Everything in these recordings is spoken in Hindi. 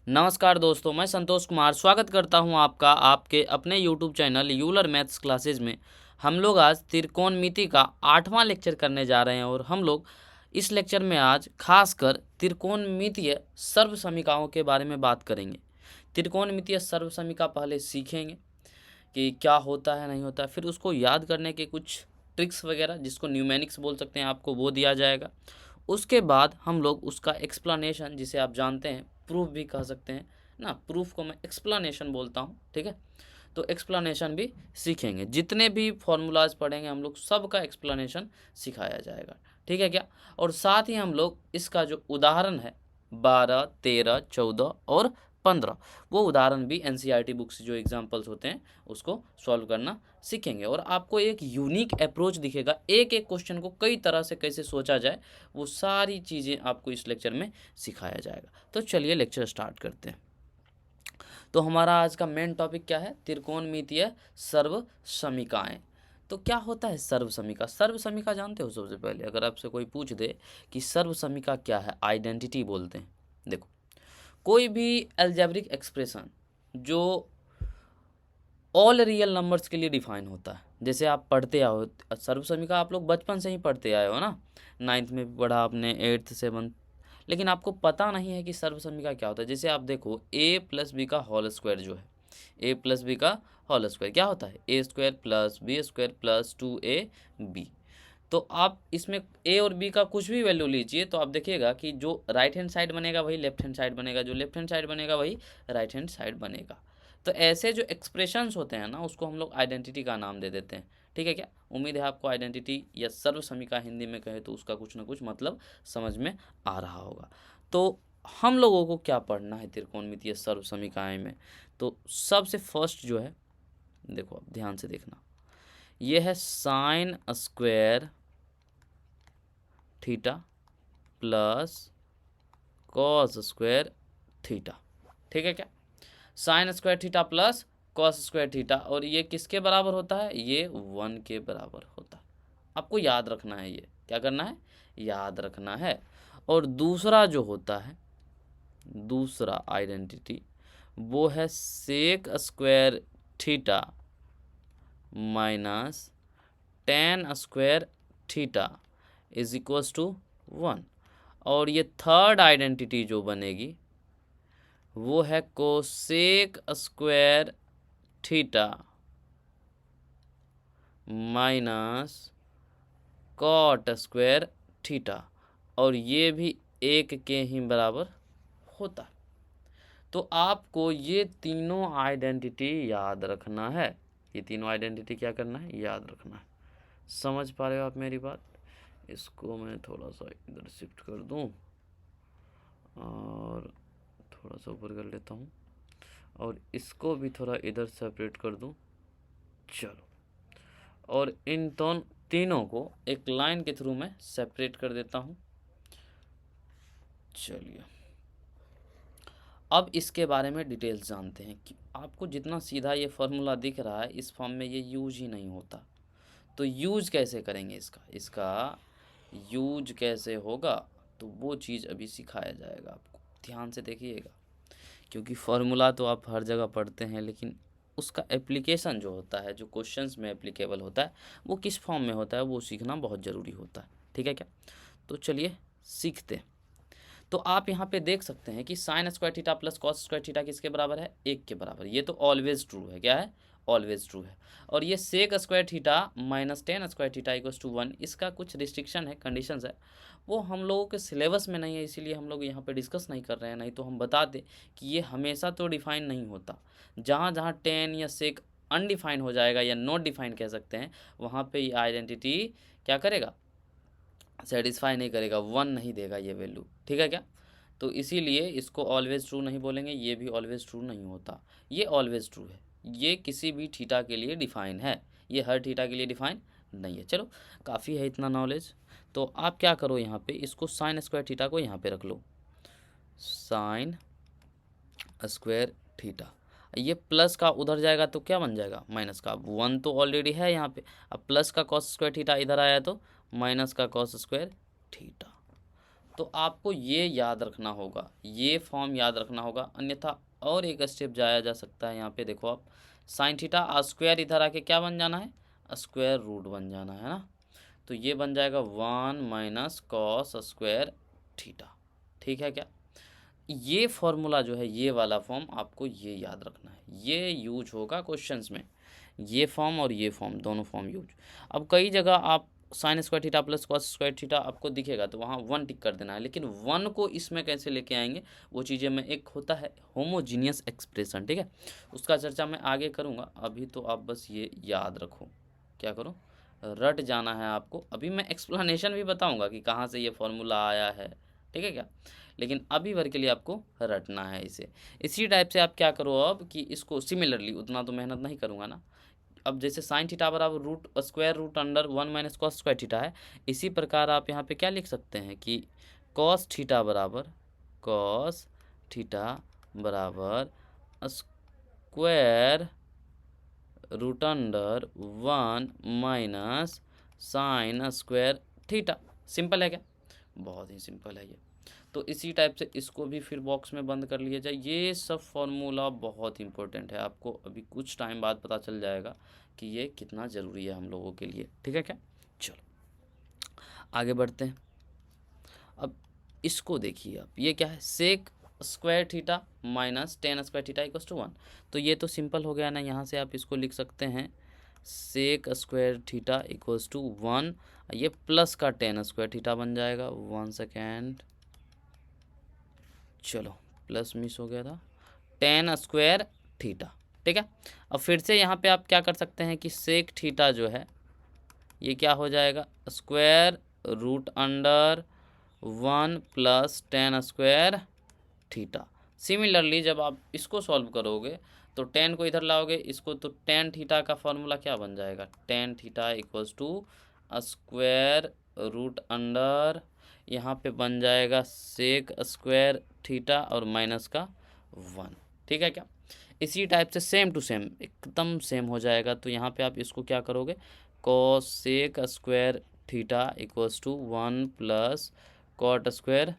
नमस्कार दोस्तों, मैं संतोष कुमार स्वागत करता हूं आपका आपके अपने YouTube channel Euler maths classes में। हम लोग आज त्रिकोणमिति का 8वां लेक्चर करने जा रहे हैं और हम लोग इस लेक्चर में आज खासकर त्रिकोणमितीय सर्वसमीकाओं के बारे में बात करेंगे। त्रिकोणमितीय सर्वसमीका पहले सीखेंगे कि क्या होता है नहीं होता है, फिर उसको याद करने के कुछ ट्रिक्स वगैरह जिसको न्यूमेरिक्स बोल सकते हैं आपको वो दिया जाएगा। उसके बाद हम लोग उसका एक्सप्लेनेशन, जिसे आप जानते हैं प्रूफ भी कह सकते हैं ना, प्रूफ को मैं एक्सप्लेनेशन बोलता हूँ, ठीक है। तो एक्सप्लेनेशन भी सीखेंगे, जितने भी फॉर्मूलाज पढ़ेंगे हम लोग सबका एक्सप्लेनेशन सिखाया जाएगा, ठीक है क्या। और साथ ही हम लोग इसका जो उदाहरण है 12, 13, 14 और 15, वो उदाहरण भी एनसीईआरटी बुक से जो एग्जाम्पल्स होते हैं उसको सॉल्व करना सीखेंगे। और आपको एक यूनिक अप्रोच दिखेगा, एक एक क्वेश्चन को कई तरह से कैसे सोचा जाए, वो सारी चीज़ें आपको इस लेक्चर में सिखाया जाएगा। तो चलिए लेक्चर स्टार्ट करते हैं। तो हमारा आज का मेन टॉपिक क्या है? त्रिकोणमितीय सर्वसमीकाएं। तो क्या होता है सर्वसमीका? सर्वसमीका जानते हो? सबसे पहले अगर आपसे कोई पूछ दे कि सर्वसमीका क्या है, आइडेंटिटी बोलते हैं। देखो, कोई भी एल्जेब्रिक एक्सप्रेशन जो ऑल रियल नंबर्स के लिए डिफाइन होता है, जैसे आप पढ़ते आओ सर्वसमीका, आप लोग बचपन से ही पढ़ते आए हो ना, 9th में भी पढ़ा आपने, 8th 7th, लेकिन आपको पता नहीं है कि सर्वसमीका क्या होता है। जैसे आप देखो a प्लस बी का होल स्क्वायर जो है, a प्लस बी का होल स्क्वायर क्या होता है? A square plus B square plus 2ab। तो आप इसमें a और b का कुछ भी वैल्यू लीजिए तो आप देखिएगा कि जो राइट हैंड साइड बनेगा वही लेफ्ट हैंड साइड बनेगा, जो लेफ्ट हैंड साइड बनेगा वही राइट हैंड साइड बनेगा। तो ऐसे जो एक्सप्रेशंस होते हैं ना, उसको हम लोग आइडेंटिटी का नाम दे देते हैं, ठीक है क्या। उम्मीद है आपको आइडेंटिटी या सर्वसमीका हिंदी में कहे तो उसका कुछ ना कुछ मतलब समझ में आ रहा होगा। तो हम लोगों को क्या पढ़ना है त्रिकोणमितीय सर्वसमीकाएं में? तो सबसे फर्स्ट जो है, देखो आप ध्यान से देखना, ये है sign square theta plus cos square theta, ठीक है क्या। Sign square theta plus cos square theta, और ये किसके बराबर होता है? ये 1 के बराबर होता है। आपको याद रखना है, ये क्या करना है? याद रखना है। और दूसरा जो होता है, दूसरा आइडेंटिटी, वो है sec square theta minus tan square theta is equals to 1। और ये थर्ड आइडेंटिटी जो बनेगी वो है cosec square theta minus cot square theta, और ये भी 1 के ही बराबर होता है। तो आपको ये तीनों आइडेंटिटी याद रखना है। ये तीनों आइडेंटिटी क्या करना है? याद रखना है। समझ पा रहे हो आप मेरी बात? इसको मैं थोड़ा सा इधर शिफ्ट कर दूं और थोड़ा सा ऊपर कर लेता हूँ, और इसको भी थोड़ा इधर सेपरेट कर दूं। चलो, और इन तीनों को एक लाइन के थ्रू मैं सेपरेट कर देता हूँ। चलिए, अब इसके बारे में डिटेल्स जानते हैं कि आपको जितना सीधा ये फॉर्मूला दिख रहा है इस फॉर्म में ये यूज ही नहीं होता। तो यूज कैसे करेंगे इसका यूज कैसे होगा, तो वो चीज़ अभी सिखाया जाएगा आपको। ध्यान से देखिएगा, क्योंकि फार्मूला तो आप हर जगह पढ़ते हैं, लेकिन उसका एप्लीकेशन जो होता है, जो क्वेश्चंस में एप्लीकेबल होता है, वो किस फॉर्म में होता है, वो सीखना बहुत ज़रूरी होता है, ठीक है क्या। तो चलिए सीखते हैं। तो आप यहाँ पे देख सकते हैं कि sine square theta plus cos square theta किसके बराबर है? 1 के बराबर। ये तो ऑलवेज ट्रू है। क्या है? ऑलवेज ट्रू है। और ये sec square theta minus tan square theta equals to 1, इसका कुछ रिस्ट्रिक्शन है, कंडीशंस है, वो हम लोगों के सिलेबस में नहीं है, इसीलिए हम लोग यहाँ पे डिस्कस नहीं कर रहे हैं। नहीं तो हम बता दें कि ये हमेशा तो डिफाइन नहीं होता। जहाँ जहाँ टेन या सेक अनडिफाइन हो जाएगा या नॉट डिफाइन कह सकते हैं, वहाँ पे ये आइडेंटिटी क्या करेगा? सेटिस्फाई नहीं करेगा, 1 नहीं देगा ये वैल्यू, ठीक है क्या। तो इसीलिए इसको ऑलवेज ट्रू नहीं बोलेंगे, ये भी ऑलवेज ट्रू नहीं होता, ये ऑलवेज ट्रू है। ये किसी भी थीटा के लिए डिफाइन है, ये हर थीटा के लिए डिफाइन नहीं है। चलो, काफ़ी है इतना नॉलेज। तो आप क्या करो, यहाँ पे इसको साइन स्क्वायर थीटा को यहाँ पे रख लो, साइन स्क्वायर थीटा। ये प्लस का उधर जाएगा तो क्या बन जाएगा? माइनस का। अब 1 तो ऑलरेडी है यहाँ पे, अब प्लस का कॉस स्क्वायर थीटा इधर आया तो माइनस का कॉस स्क्वायर थीटा। तो आपको ये याद रखना होगा, ये फॉर्म याद रखना होगा, अन्यथा और एक स्टेप जाया जा सकता है। यहाँ पे देखो आप, साइन थीटा स्क्वायर इधर आके क्या बन जाना है, स्क्वायर रूट बन जाना है ना। तो ये बन जाएगा 1 माइनस कॉस स्क्वायर थीटा। ठीक है क्या, ये फॉर्मूला जो है, ये वाला फॉर्म आपको ये याद रखना है, ये यूज होगा क्वेश्चंस में, ये फॉर्म और ये फॉर्म, दोनों फॉर्म यूज। अब कई जगह आप sign square theta plus cos square theta आपको दिखेगा तो वहाँ 1 टिक कर देना है, लेकिन 1 को इसमें कैसे लेके आएंगे वो चीज़ें में, एक होता है होमोजीनियस एक्सप्रेशन, ठीक है, उसका चर्चा मैं आगे करूँगा। अभी तो आप बस ये याद रखो, क्या करो, रट जाना है आपको। अभी मैं एक्सप्लेनेशन भी बताऊँगा कि कहाँ से ये फॉर्मूला आया है, ठीक है क्या, लेकिन अभी भर के लिए आपको रटना है इसे। इसी टाइप से आप क्या करो अब कि इसको सिमिलरली, उतना तो मेहनत नहीं करूँगा ना, अब जैसे साइन थीटा बराबर root square root under 1 minus cos square theta है, इसी प्रकार आप यहाँ पे क्या लिख सकते हैं कि कॉस थीटा बराबर square root under 1 minus sine square theta. Simple है क्या, बहुत ही सिंपल है ये। तो इसी टाइप से इसको भी फिर बॉक्स में बंद कर लिया जाए। ये सब फॉर्मूला बहुत इंपॉर्टेंट है, आपको अभी कुछ टाइम बाद पता चल जाएगा कि ये कितना ज़रूरी है हम लोगों के लिए, ठीक है क्या। चलो आगे बढ़ते हैं। अब इसको देखिए आप, ये क्या है, sec square theta minus tan square theta equals to 1। तो ये तो सिंपल हो गया ना, यहाँ से आप इसको लिख सकते हैं sec square theta equals to 1, ये प्लस का टेन स्क्वायर थीटा बन जाएगा। 1 सेकेंड, चलो प्लस मिस हो गया था, टेन स्क्वायर थीटा, ठीक है। अब फिर से यहाँ पे आप क्या कर सकते हैं कि सेक थीटा जो है ये क्या हो जाएगा, square root under 1 plus tan square theta. Similarly जब आप इसको सॉल्व करोगे तो टेन को इधर लाओगे इसको, तो टेन थीटा का फॉर्मूला क्या बन जाएगा, tan theta equals to square root under, यहाँ पे बन जाएगा सेक स्क्वायर थीटा और माइनस का 1, ठीक है क्या। इसी टाइप से सेम टू सेम एकदम सेम हो जाएगा। तो यहाँ पे आप इसको क्या करोगे, cosec square theta equals to 1 plus cot square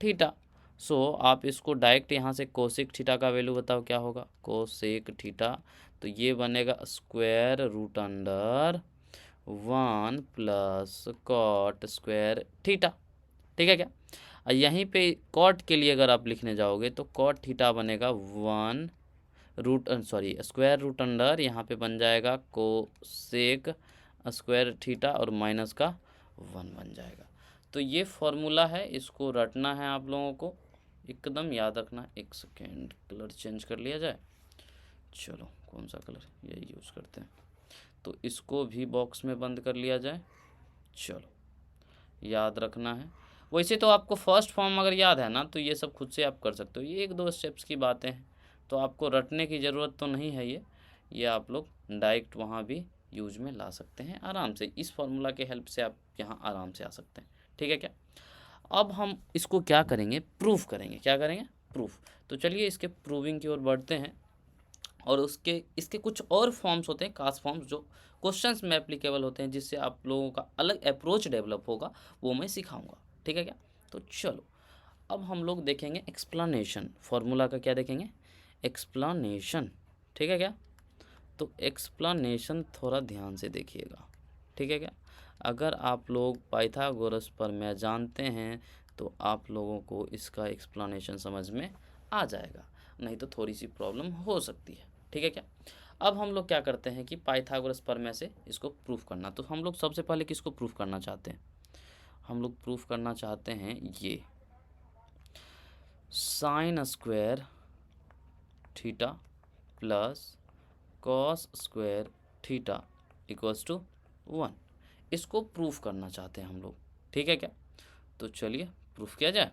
theta. So आप इसको डायरेक्ट यहाँ से कोसेक थीटा का वैल्यू बताओ क्या होगा, कोसेक थीटा, तो ये बनेगा square root under 1 plus cot square theta, ठीक है क्या। और यहीं पे कॉट के लिए अगर आप लिखने जाओगे तो कॉट थीटा बनेगा 1 स्क्वायर रूट अंडर, यहाँ पे बन जाएगा कोसेक स्क्वायर थीटा और माइनस का 1 बन जाएगा। तो ये फॉर्मूला है, इसको रटना है आप लोगों को, एकदम याद रखना। एक सेकेंड, कलर चेंज कर लिया जाए, चलो कौन सा कलर, यही यूज़ करते हैं। तो इसको भी बॉक्स में बंद कर लिया जाए, चलो याद रखना है। वैसे तो आपको फर्स्ट फॉर्म अगर याद है ना तो ये सब खुद से आप कर सकते हो, ये एक दो स्टेप्स की बातें हैं, तो आपको रटने की ज़रूरत तो नहीं है। ये आप लोग डायरेक्ट वहाँ भी यूज में ला सकते हैं आराम से, इस फॉर्मूला के हेल्प से आप यहाँ आराम से आ सकते हैं, ठीक है क्या। अब हम इसको क्या करेंगे, प्रूफ करेंगे, क्या करेंगे, प्रूफ। तो चलिए इसके प्रूविंग की ओर बढ़ते हैं। और इसके कुछ और फॉर्म्स होते हैं, खास फॉर्म्स, जो क्वेश्चंस में एप्लीकेबल होते हैं, जिससे आप लोगों का अलग अप्रोच डेवलप होगा, वो मैं सिखाऊंगा, ठीक है क्या। तो चलो अब हम लोग देखेंगे एक्सप्लेनेशन, फॉर्मूला का क्या देखेंगे, एक्सप्लेनेशन, ठीक है क्या। तो एक्सप्लेनेशन थोड़ा ध्यान से देखिएगा, ठीक है क्या। अगर आप लोग पाइथागोरस प्रमेय जानते हैं तो आप लोगों को इसका एक्सप्लेनेशन समझ में आ जाएगा, नहीं तो थोड़ी सी प्रॉब्लम हो सकती है, ठीक है क्या। अब हम लोग क्या करते हैं कि पाइथागोरस प्रमेय से इसको प्रूफ करना, तो हम लोग सबसे पहले किसको प्रूफ करना चाहते हैं, हम लोग प्रूफ करना चाहते हैं ये sine square theta plus cos square theta equals to 1, इसको प्रूफ करना चाहते हैं हम लोग, ठीक है क्या। तो चलिए प्रूफ किया जाए,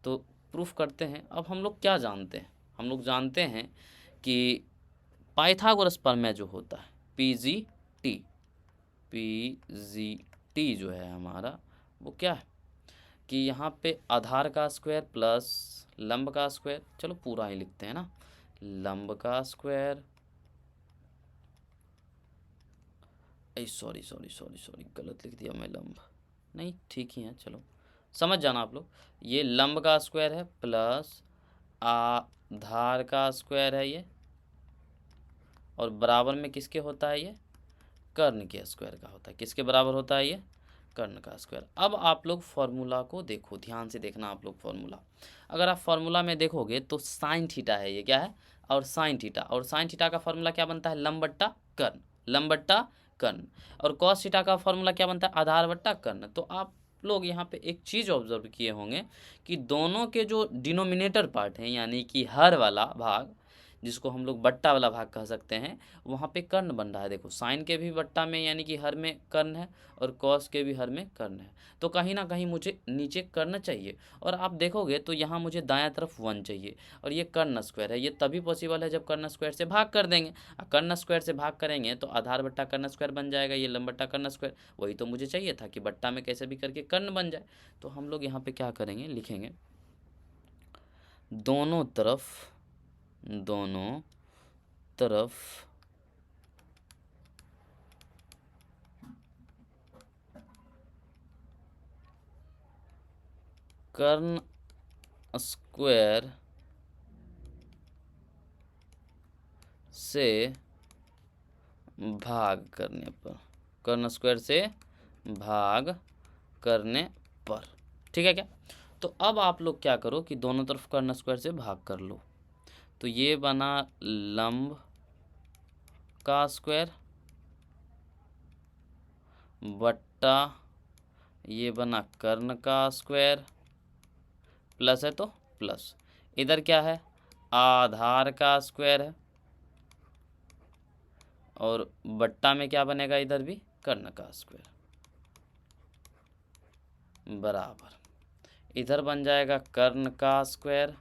तो प्रूफ करते हैं। अब हम लोग क्या जानते हैं, हम लोग जानते हैं कि पाइथागोरस प्रमेय जो होता है पी जी टी जो है हमारा, वो क्या है कि यहाँ पे आधार का स्क्वायर प्लस लंब का स्क्वायर, चलो पूरा ही लिखते हैं ना, लंब का स्क्वायर, सॉरी गलत लिख दिया मैं, लंब नहीं, ठीक ही है, चलो समझ जाना आप लोग, ये लंब का स्क्वायर है प्लस आधार का स्क्वायर है ये, और बराबर में किसके होता है ये, कर्ण के स्क्वायर का होता है। किसके बराबर होता है ये, कर्ण का स्क्वायर। अब आप लोग फॉर्मूला को देखो, ध्यान से देखना आप लोग फॉर्मूला। अगर आप फॉर्मूला में देखोगे तो साइन थीटा है, ये क्या है, और साइन थीटा, और साइन थीटा का फॉर्मूला क्या बनता है, लंब बट्टा कर्ण, लंब बट्टा कर्ण। और कॉस थीटा का फॉर्मूला क्या बनता है, आधार बट्टा कर्ण। तो आप लोग यहाँ पे एक चीज़ ऑब्जर्व किए होंगे कि दोनों के जो डिनोमिनेटर पार्ट हैं, यानी कि हर वाला भाग, जिसको हम लोग बट्टा वाला भाग कह सकते हैं, वहाँ पे कर्ण बन रहा है। देखो साइन के भी बट्टा में यानी कि हर में कर्ण है, और कॉस के भी हर में कर्ण है। तो कहीं ना कहीं मुझे नीचे कर्ण चाहिए, और आप देखोगे तो यहाँ मुझे दायां तरफ 1 चाहिए, और ये कर्ण स्क्वायर है। ये तभी पॉसिबल है जब कर्ण स्क्वायर से भाग कर देंगे। कर्ण स्क्वायर से भाग करेंगे तो आधार बट्टा कर्ण स्क्वायर बन जाएगा, ये लंब बट्टा कर्ण स्क्वायर। वही तो मुझे चाहिए था कि बट्टा में कैसे भी करके कर्ण बन जाए। तो हम लोग यहाँ पे क्या करेंगे, लिखेंगे दोनों तरफ कर्ण स्क्वायर से भाग करने पर, कर्ण स्क्वायर से भाग करने पर, ठीक है क्या। तो अब आप लोग क्या करो कि दोनों तरफ कर्ण स्क्वायर से भाग कर लो। तो ये बना लंब का स्क्वायर बट्टा ये बना कर्ण का स्क्वायर, प्लस है तो प्लस, इधर क्या है, आधार का स्क्वायर है, और बट्टा में क्या बनेगा, इधर भी कर्ण का स्क्वायर, बराबर इधर बन जाएगा कर्ण का स्क्वायर,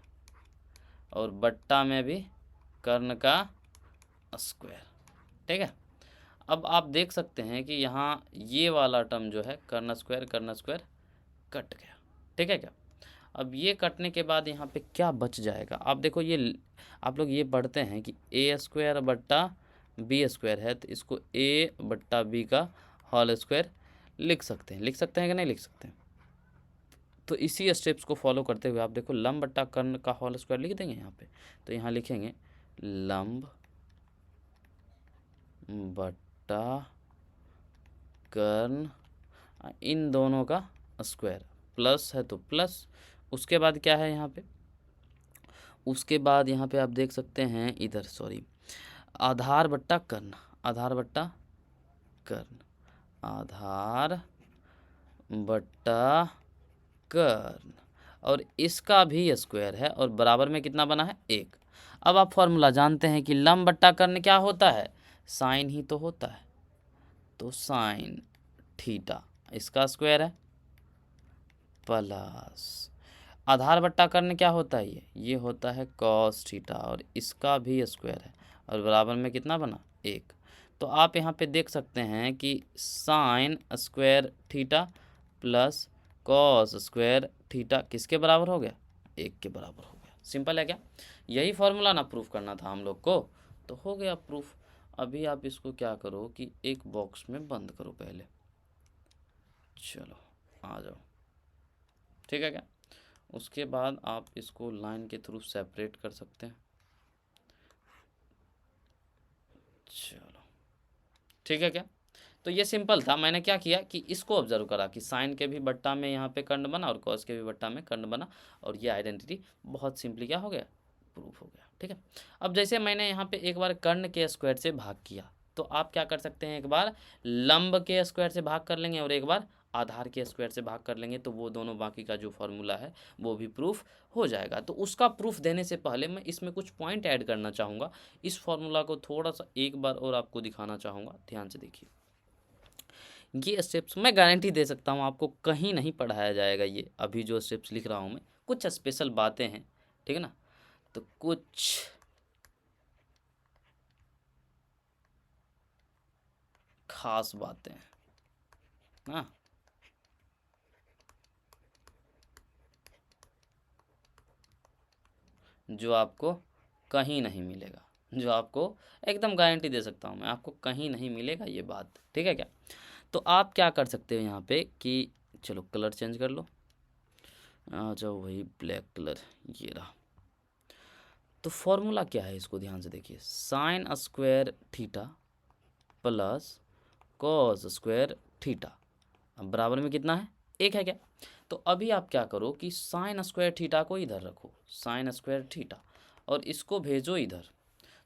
और बट्टा में भी कर्ण का स्क्वायर, ठीक है। अब आप देख सकते हैं कि यहाँ ये वाला टर्म जो है कर्ण स्क्वायर कट गया, ठीक है क्या। अब ये कटने के बाद यहाँ पे क्या बच जाएगा, आप देखो, ये आप लोग ये पढ़ते हैं कि ए स्क्वायर बट्टा बी स्क्वायर है, तो इसको ए बट्टा बी का होल स्क्वायर लिख सकते हैं कि नहीं लिख सकते हैं। तो इसी स्टेप्स को फॉलो करते हुए आप देखो लंब बट्टा कर्ण का होल स्क्वायर लिख देंगे यहाँ पे। तो यहाँ लिखेंगे लंब बट्टा कर्ण, इन दोनों का स्क्वायर, प्लस है तो प्लस, उसके बाद क्या है यहाँ पे, उसके बाद यहाँ पे आप देख सकते हैं इधर, सॉरी, आधार बट्टा कर्ण, आधार बट्टा कर्ण, आधार बट्टा कर्ण, और इसका भी स्क्वायर है, और बराबर में कितना बना है, 1। अब आप फॉर्मूला जानते हैं कि लंब बट्टा कर्ण क्या होता है, साइन ही तो होता है। तो साइन थीटा इसका स्क्वायर है, प्लस आधार बट्टा कर्ण क्या होता है, ये होता है कॉस थीटा, और इसका भी स्क्वायर है, और बराबर में कितना बना, 1। तो आप यहाँ पे देख सकते हैं कि sine square theta plus cos square theta किसके बराबर हो गया, 1 के बराबर हो गया। सिंपल है क्या, यही फॉर्मूला ना प्रूफ करना था हम लोग को, तो हो गया प्रूफ। अभी आप इसको क्या करो कि एक बॉक्स में बंद करो पहले, चलो आ जाओ, ठीक है क्या। उसके बाद आप इसको लाइन के थ्रू सेपरेट कर सकते हैं, चलो ठीक है क्या। तो ये सिंपल था, मैंने क्या किया कि इसको ऑब्जर्व करा कि साइन के भी बट्टा में यहाँ पे कर्ण बना, और कॉस के भी बट्टा में कर्ण बना, और ये आइडेंटिटी बहुत सिंपली क्या हो गया, प्रूफ हो गया, ठीक है। अब जैसे मैंने यहाँ पे एक बार कर्ण के स्क्वायर से भाग किया, तो आप क्या कर सकते हैं, एक बार लंब के स्क्वायर से भाग कर लेंगे, और एक बार आधार के स्क्वायर से भाग कर लेंगे, तो वो दोनों बाकी का जो फॉर्मूला है वो भी प्रूफ हो जाएगा। तो उसका प्रूफ देने से पहले मैं इसमें कुछ पॉइंट ऐड करना चाहूँगा, इस फॉर्मूला को थोड़ा सा एक बार और आपको दिखाना चाहूँगा, ध्यान से देखिए। ये स्टेप्स मैं गारंटी दे सकता हूँ आपको कहीं नहीं पढ़ाया जाएगा, ये अभी जो स्टेप्स लिख रहा हूँ मैं, कुछ स्पेशल बातें हैं, ठीक है ना। तो कुछ खास बातें हैं, हाँ, जो आपको कहीं नहीं मिलेगा, जो आपको एकदम गारंटी दे सकता हूँ मैं, आपको कहीं नहीं मिलेगा ये बात, ठीक है क्या। तो आप क्या कर सकते हो यहाँ पे कि चलो कलर चेंज कर लो, आ जाओ वही ब्लैक कलर, ये रहा। तो फॉर्मूला क्या है इसको ध्यान से देखिए, sign square theta plus cos square theta, अब बराबर में कितना है, एक है क्या। तो अभी आप क्या करो कि साइन स्क्वायर थीटा को इधर रखो, साइन स्क्वायर थीटा, और इसको भेजो इधर,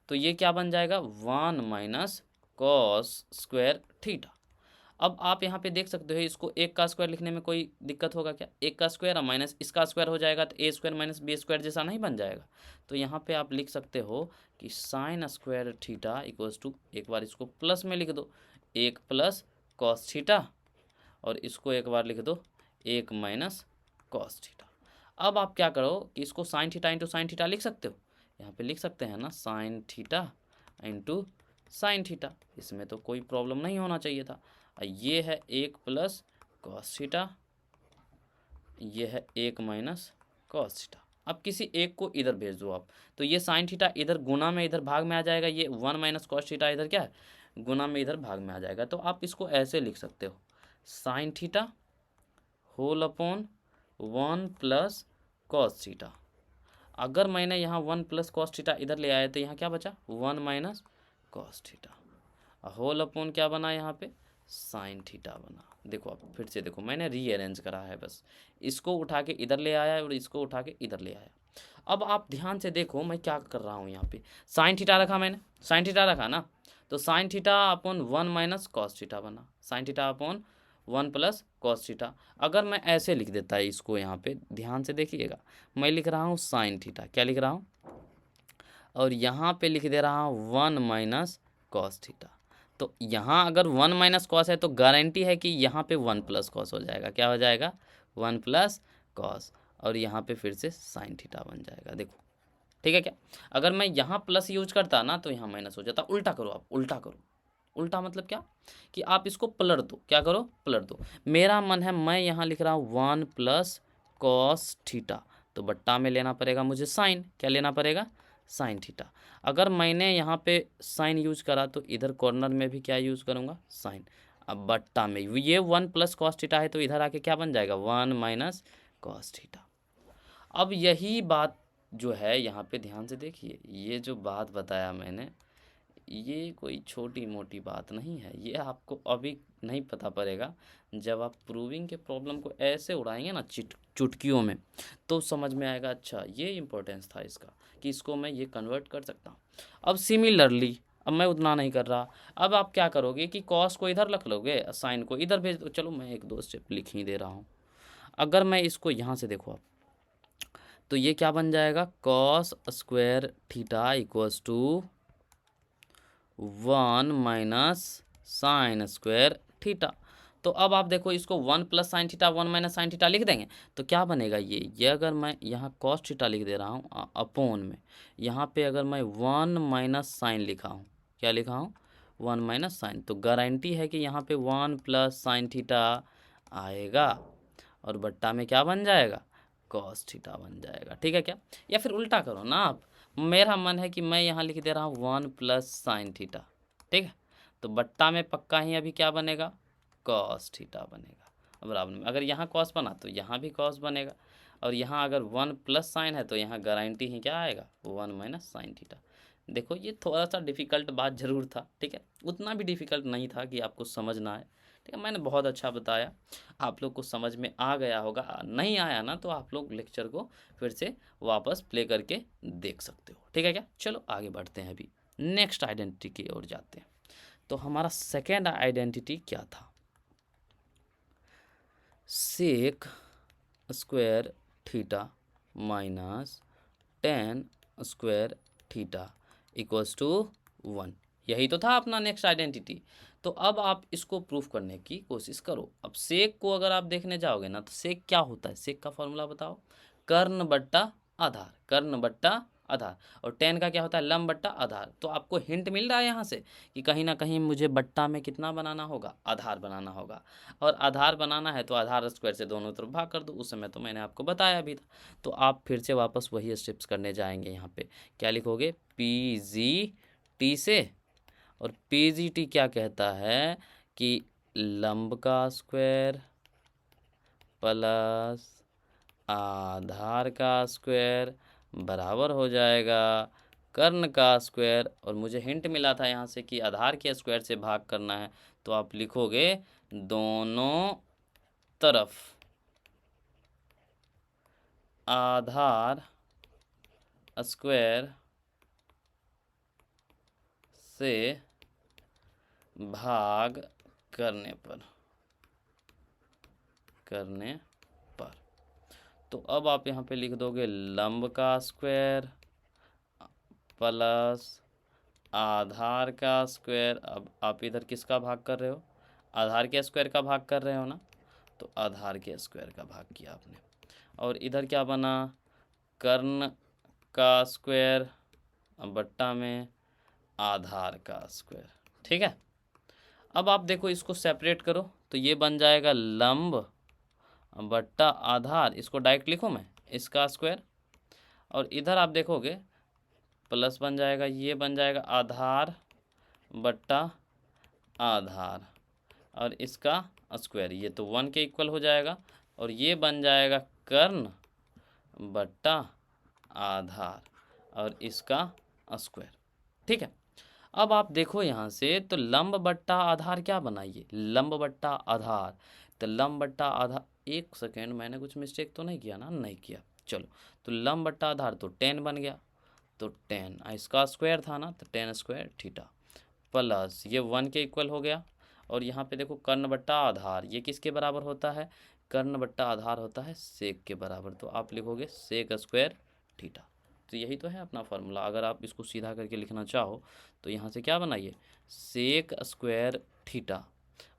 तो ये क्या बन जाएगा, 1 माइनस कॉस स्क्वायर थीटा। अब आप यहाँ पे देख सकते हो, इसको एक का स्क्वायर लिखने में कोई दिक्कत होगा क्या, एक का स्क्वायर और माइनस इसका स्क्वायर हो जाएगा तो A square minus B square जैसा नहीं बन जाएगा। तो यहाँ पे आप लिख सकते हो कि sine square theta equals to, एक बार इसको प्लस में लिख दो, एक प्लस कॉस थीटा, और इसको एक बार लिख दो एक माइनस कॉस थीटा। अब आप क्या करो कि इसको sine theta into sine theta लिख सकते हो, यहाँ पे लिख सकते हैं ना, sine theta into sine theta, इसमें तो कोई प्रॉब्लम नहीं होना चाहिए था। ये है एक प्लस कॉस थीटा, ये है एक माइनस कॉस थीटा। अब किसी एक को इधर भेज दो आप, तो ये साइन थीटा इधर गुना में इधर भाग में आ जाएगा, ये 1 माइनस कॉस थीटा इधर क्या है, गुना में इधर भाग में आ जाएगा। तो आप इसको ऐसे लिख सकते हो, sine theta whole upon 1 plus cos theta. अगर मैंने यहाँ 1 प्लस कॉस थीटा इधर ले आया तो यहाँ क्या बचा, 1 minus cos theta, whole upon क्या बना यहाँ पे, साइन थीटा बना। देखो आप फिर से देखो, मैंने रीअरेंज करा है बस, इसको उठा के इधर ले आया और इसको उठा के इधर ले आया। अब आप ध्यान से देखो मैं क्या कर रहा हूँ, यहाँ पे साइन थीटा रखा मैंने, साइन थीटा रखा ना, तो sine theta upon 1 minus cos theta बना, sine theta upon 1 plus cos theta. अगर मैं ऐसे लिख देता है इसको, यहाँ पे ध्यान से देखिएगा, मैं लिख रहा हूँ साइन थीटा, क्या लिख रहा हूँ, और यहाँ पे लिख दे रहा हूँ 1 माइनस कॉस थीटा। तो यहाँ अगर 1 माइनस कॉस है तो गारंटी है कि यहाँ पे 1 प्लस कॉस हो जाएगा, क्या हो जाएगा, 1 प्लस कॉस, और यहाँ पे फिर से साइन थीटा बन जाएगा। देखो ठीक है क्या, अगर मैं यहाँ प्लस यूज करता ना तो यहाँ माइनस हो जाता। उल्टा करो आप, उल्टा करो, उल्टा मतलब क्या कि आप इसको पलट दो, क्या करो, पलट दो। मेरा मन है मैं यहाँ लिख रहा हूँ 1 प्लस कॉस थीटा, तो बट्टा में लेना पड़ेगा मुझे साइन, क्या लेना पड़ेगा, साइन थीटा। अगर मैंने यहाँ पे साइन यूज करा तो इधर कॉर्नर में भी क्या यूज करूँगा, साइन। अब बट्टा में ये 1 प्लस कॉस थीटा है तो इधर आके क्या बन जाएगा, 1 माइनस कॉस थीटा। अब यही बात जो है यहाँ पे ध्यान से देखिए, ये जो बात बताया मैंने, ये कोई छोटी मोटी बात नहीं है, ये आपको अभी नहीं पता पड़ेगा, जब आप प्रूविंग के प्रॉब्लम को ऐसे उड़ाएंगे ना चुटकियों में, तो समझ में आएगा अच्छा ये इंपॉर्टेंस था इसका, कि इसको मैं ये कन्वर्ट कर सकता हूँ। अब सिमिलरली अब मैं उतना नहीं कर रहा, अब आप क्या करोगे कि कॉस को इधर रख लोगे, साइन को इधर भेज दो। चलो मैं एक दो स्टेप लिख ही दे रहा हूँ। अगर मैं इसको यहाँ से देखो आप, तो ये क्या बन जाएगा, cos square theta equals to 1 minus sine square theta. तो अब आप देखो इसको 1 plus sine theta 1 minus sine theta लिख देंगे तो क्या बनेगा, ये अगर मैं यहाँ कॉस थीटा लिख दे रहा हूँ अपोन में, यहाँ पे अगर मैं 1 माइनस साइन लिखा हूँ, क्या लिखा हूँ, 1 माइनस साइन, तो गारंटी है कि यहाँ पे 1 प्लस साइन थीटा आएगा और बट्टा में क्या बन जाएगा, कॉस थीटा बन जाएगा। ठीक है क्या, या फिर उल्टा करो ना आप, मेरा मन है कि मैं यहाँ लिख दे रहा हूँ 1 प्लस साइन थीटा, ठीक है, तो बट्टा में पक्का ही अभी क्या बनेगा, कॉस थीटा बनेगा बराबर में। अगर यहाँ कॉस बना तो यहाँ भी कॉस बनेगा, और यहाँ अगर 1 प्लस साइन है तो यहाँ गारंटी ही क्या आएगा, 1 माइनस साइन थीटा। देखो ये थोड़ा सा डिफ़िकल्ट बात ज़रूर था, ठीक है, उतना भी डिफ़िकल्ट नहीं था कि आपको समझ ना आए, ठीक है, मैंने बहुत अच्छा बताया, आप लोग को समझ में आ गया होगा। नहीं आया ना तो आप लोग लेक्चर को फिर से वापस प्ले करके देख सकते हो, ठीक है क्या। चलो आगे बढ़ते हैं, अभी नेक्स्ट आइडेंटिटी की ओर जाते हैं। तो हमारा सेकेंड आइडेंटिटी क्या था, sec square theta minus tan square theta equals to 1, यही तो था अपना नेक्स्ट आइडेंटिटी। तो अब आप इसको प्रूफ करने की कोशिश करो। अब सेक को अगर आप देखने जाओगे ना तो सेक क्या होता है, सेक का फॉर्मूला बताओ, कर्ण बट्टा आधार, कर्ण बट्टा आधार, और टेन का क्या होता है, लंब बट्टा आधार। तो आपको हिंट मिल रहा है यहाँ से कि कहीं ना कहीं मुझे बट्टा में कितना बनाना होगा, आधार बनाना होगा, और आधार बनाना है तो आधार स्क्वायर से दोनों तरफ भाग कर दो। उस समय तो मैंने आपको बताया भी था। तो आप फिर से वापस वही स्टेप्स करने जाएंगे। यहाँ पे क्या लिखोगे, पी जी टी से, और पी जी टी क्या कहता है कि लंब का स्क्वायर प्लस आधार का स्क्वायर बराबर हो जाएगा कर्ण का स्क्वायर। और मुझे हिंट मिला था यहाँ से कि आधार के स्क्वायर से भाग करना है, तो आप लिखोगे दोनों तरफ आधार स्क्वायर से भाग करने पर तो अब आप यहाँ पे लिख दोगे लंब का स्क्वायर प्लस आधार का स्क्वायर। अब आप इधर किसका भाग कर रहे हो, आधार के स्क्वायर का भाग कर रहे हो ना, तो आधार के स्क्वायर का भाग किया आपने। और इधर क्या बना, कर्ण का स्क्वायर बट्टा में आधार का स्क्वायर। ठीक है, अब आप देखो इसको सेपरेट करो तो ये बन जाएगा लंब बट्टा आधार, इसको डायरेक्ट लिखूँ मैं, इसका स्क्वायर। और इधर आप देखोगे प्लस बन जाएगा, ये बन जाएगा आधार बट्टा आधार और इसका स्क्वायर, ये तो 1 के इक्वल हो जाएगा। और ये बन जाएगा कर्ण बट्टा आधार और इसका स्क्वायर। ठीक है, अब आप देखो यहाँ से तो लंब बट्टा आधार क्या बनाइए, लंब बट्टा आधार। तो लंब बट्टा आधार, एक सेकेंड मैंने कुछ मिस्टेक तो नहीं किया ना, नहीं किया, चलो। तो लंब बट्टा आधार तो 10 बन गया, तो 10 इसका स्क्वायर था ना, तो 10 स्क्वायर थीटा प्लस ये 1 के इक्वल हो गया। और यहाँ पे देखो कर्ण बट्टा आधार, ये किसके बराबर होता है, कर्ण बट्टा आधार होता है सेक के बराबर, तो आप लिखोगे सेक स्क्वायर थीटा। तो यही तो है अपना फार्मूला। अगर आप इसको सीधा करके लिखना चाहो तो यहाँ से क्या बनाइए, सेक स्क्वायर थीटा,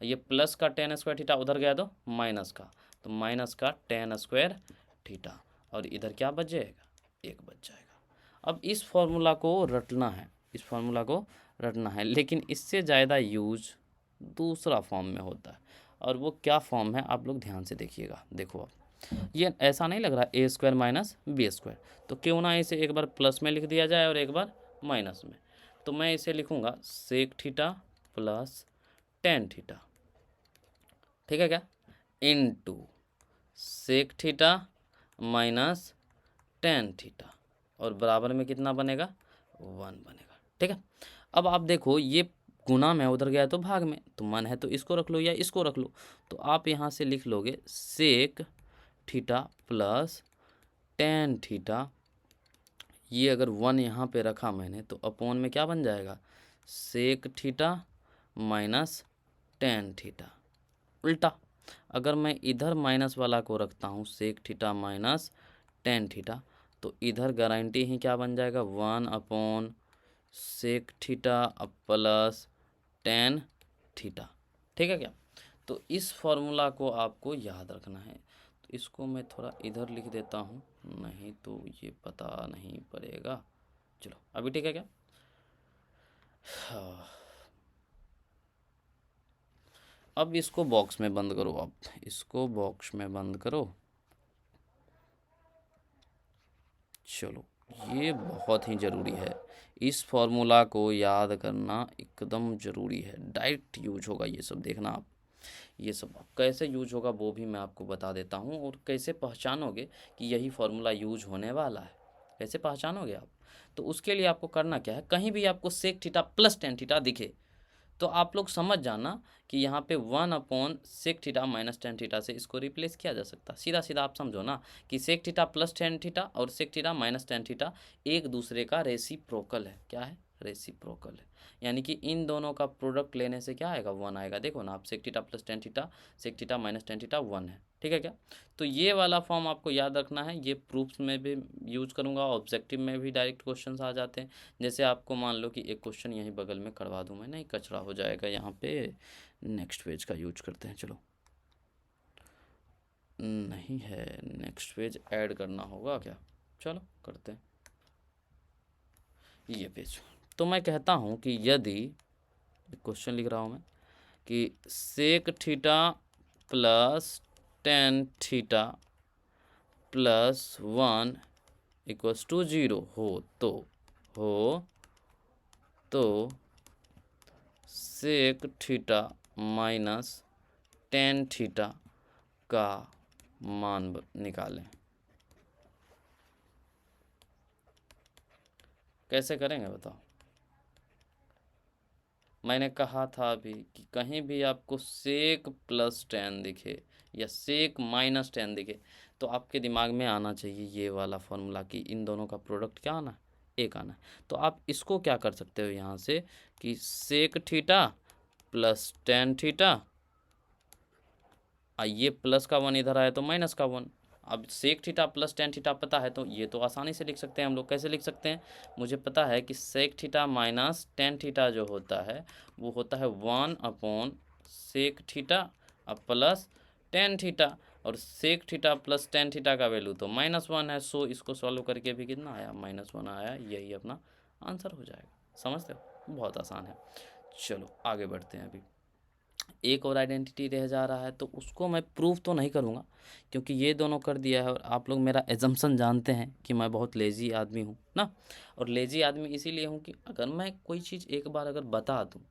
ये प्लस का 10 स्क्वायर थीटा उधर गया तो माइनस का, तो माइनस का 10 स्क्वायर थीटा और इधर क्या बच जाएगा, 1 बच जाएगा। अब इस फॉर्मूला को रटना है, इस फॉर्मूला को रटना है, लेकिन इससे ज़्यादा यूज दूसरा फॉर्म में होता है। और वो क्या फॉर्म है आप लोग ध्यान से देखिएगा। देखो अब ये ऐसा नहीं लग रहा ए स्क्वायर माइनस बी स्क्वायर, तो क्यों ना इसे एक बार प्लस में लिख दिया जाए और एक बार माइनस में। तो मैं इसे लिखूँगा sec theta plus tan theta, ठीक है क्या, into sec theta minus tan theta और बराबर में कितना बनेगा, 1 बनेगा। ठीक है, अब आप देखो ये गुना में उधर गया तो भाग में, तो मन है तो इसको रख लो या इसको रख लो। तो आप यहाँ से लिख लोगे sec theta plus tan theta, ये अगर 1 यहाँ पे रखा मैंने तो अपोन में क्या बन जाएगा, sec theta minus tan theta. उल्टा अगर मैं इधर माइनस वाला को रखता हूँ sec theta minus tan theta, तो इधर गारंटी ही क्या बन जाएगा, 1 upon sec theta plus tan theta. ठीक है क्या, तो इस फॉर्मूला को आपको याद रखना है। तो इसको मैं थोड़ा इधर लिख देता हूँ, नहीं तो ये पता नहीं पड़ेगा। चलो अभी ठीक है क्या, अब इसको बॉक्स में बंद करो, अब इसको बॉक्स में बंद करो। चलो ये बहुत ही ज़रूरी है, इस फॉर्मूला को याद करना एकदम ज़रूरी है, डायरेक्ट यूज होगा ये सब। देखना आप ये सब कैसे यूज होगा वो भी मैं आपको बता देता हूँ, और कैसे पहचानोगे कि यही फार्मूला यूज होने वाला है, कैसे पहचानोगे आप। तो उसके लिए आपको करना क्या है, कहीं भी आपको sec theta plus tan theta दिखे तो आप लोग समझ जाना कि यहाँ पे 1 upon sec theta minus tan theta से इसको रिप्लेस किया जा सकता है। सीधा सीधा आप समझो ना कि sec theta plus tan theta और sec theta minus tan theta एक दूसरे का रेसिप्रोकल है। क्या है, रेसिप्रोकल है, यानी कि इन दोनों का प्रोडक्ट लेने से क्या आएगा, 1 आएगा। देखो ना आप, sec theta plus tan theta sec theta minus tan theta 1 है। ठीक है क्या, तो ये वाला फॉर्म आपको याद रखना है, ये प्रूफ्स में भी यूज करूँगा, ऑब्जेक्टिव में भी डायरेक्ट क्वेश्चन आ जाते हैं। जैसे आपको मान लो कि एक क्वेश्चन यहीं बगल में करवा दूँ मैं, नहीं कचरा हो जाएगा यहाँ पे, नेक्स्ट पेज का यूज करते हैं। चलो नहीं है, नेक्स्ट पेज ऐड करना होगा क्या, चलो करते हैं ये पेज। तो मैं कहता हूँ कि यदि क्वेश्चन लिख रहा हूँ मैं कि sec theta plus tan theta plus 1 equals to 0 हो तो sec theta minus tan theta का मान निकालें। कैसे करेंगे बताओ। मैंने कहा था अभी कि कहीं भी आपको सेक प्लस 10 दिखे या सेक माइनस 10 दिखे तो आपके दिमाग में आना चाहिए ये वाला फॉर्मूला कि इन दोनों का प्रोडक्ट क्या आना है, एक आना है। तो आप इसको क्या कर सकते हो यहाँ से कि सेक थीटा प्लस 10 थीटा, ये प्लस का 1 इधर आया तो माइनस का 1। अब सेक थीटा प्लस 10 थीटा पता है तो ये तो आसानी से लिख सकते हैं हम लोग। कैसे लिख सकते हैं, मुझे पता है कि सेक थीटा माइनस 10 थीटा जो होता है वो होता है 1 अपॉन सेक थीटा अब प्लस 10 थीटा, और सेक थीटा प्लस 10 थीटा का वैल्यू तो -1 है। सो इसको सॉल्व करके भी कितना आया, -1 आया। यही अपना आंसर हो जाएगा। समझते हो, बहुत आसान है। चलो आगे बढ़ते हैं। अभी एक और आइडेंटिटी रह जा रहा है तो उसको मैं प्रूव तो नहीं करूँगा क्योंकि ये दोनों कर दिया है, और आप लोग मेरा एजम्पशन जानते हैं कि मैं बहुत लेज़ी आदमी हूँ ना। और लेज़ी आदमी इसीलिए हूँ कि अगर मैं कोई चीज़ एक बार अगर बता दूँ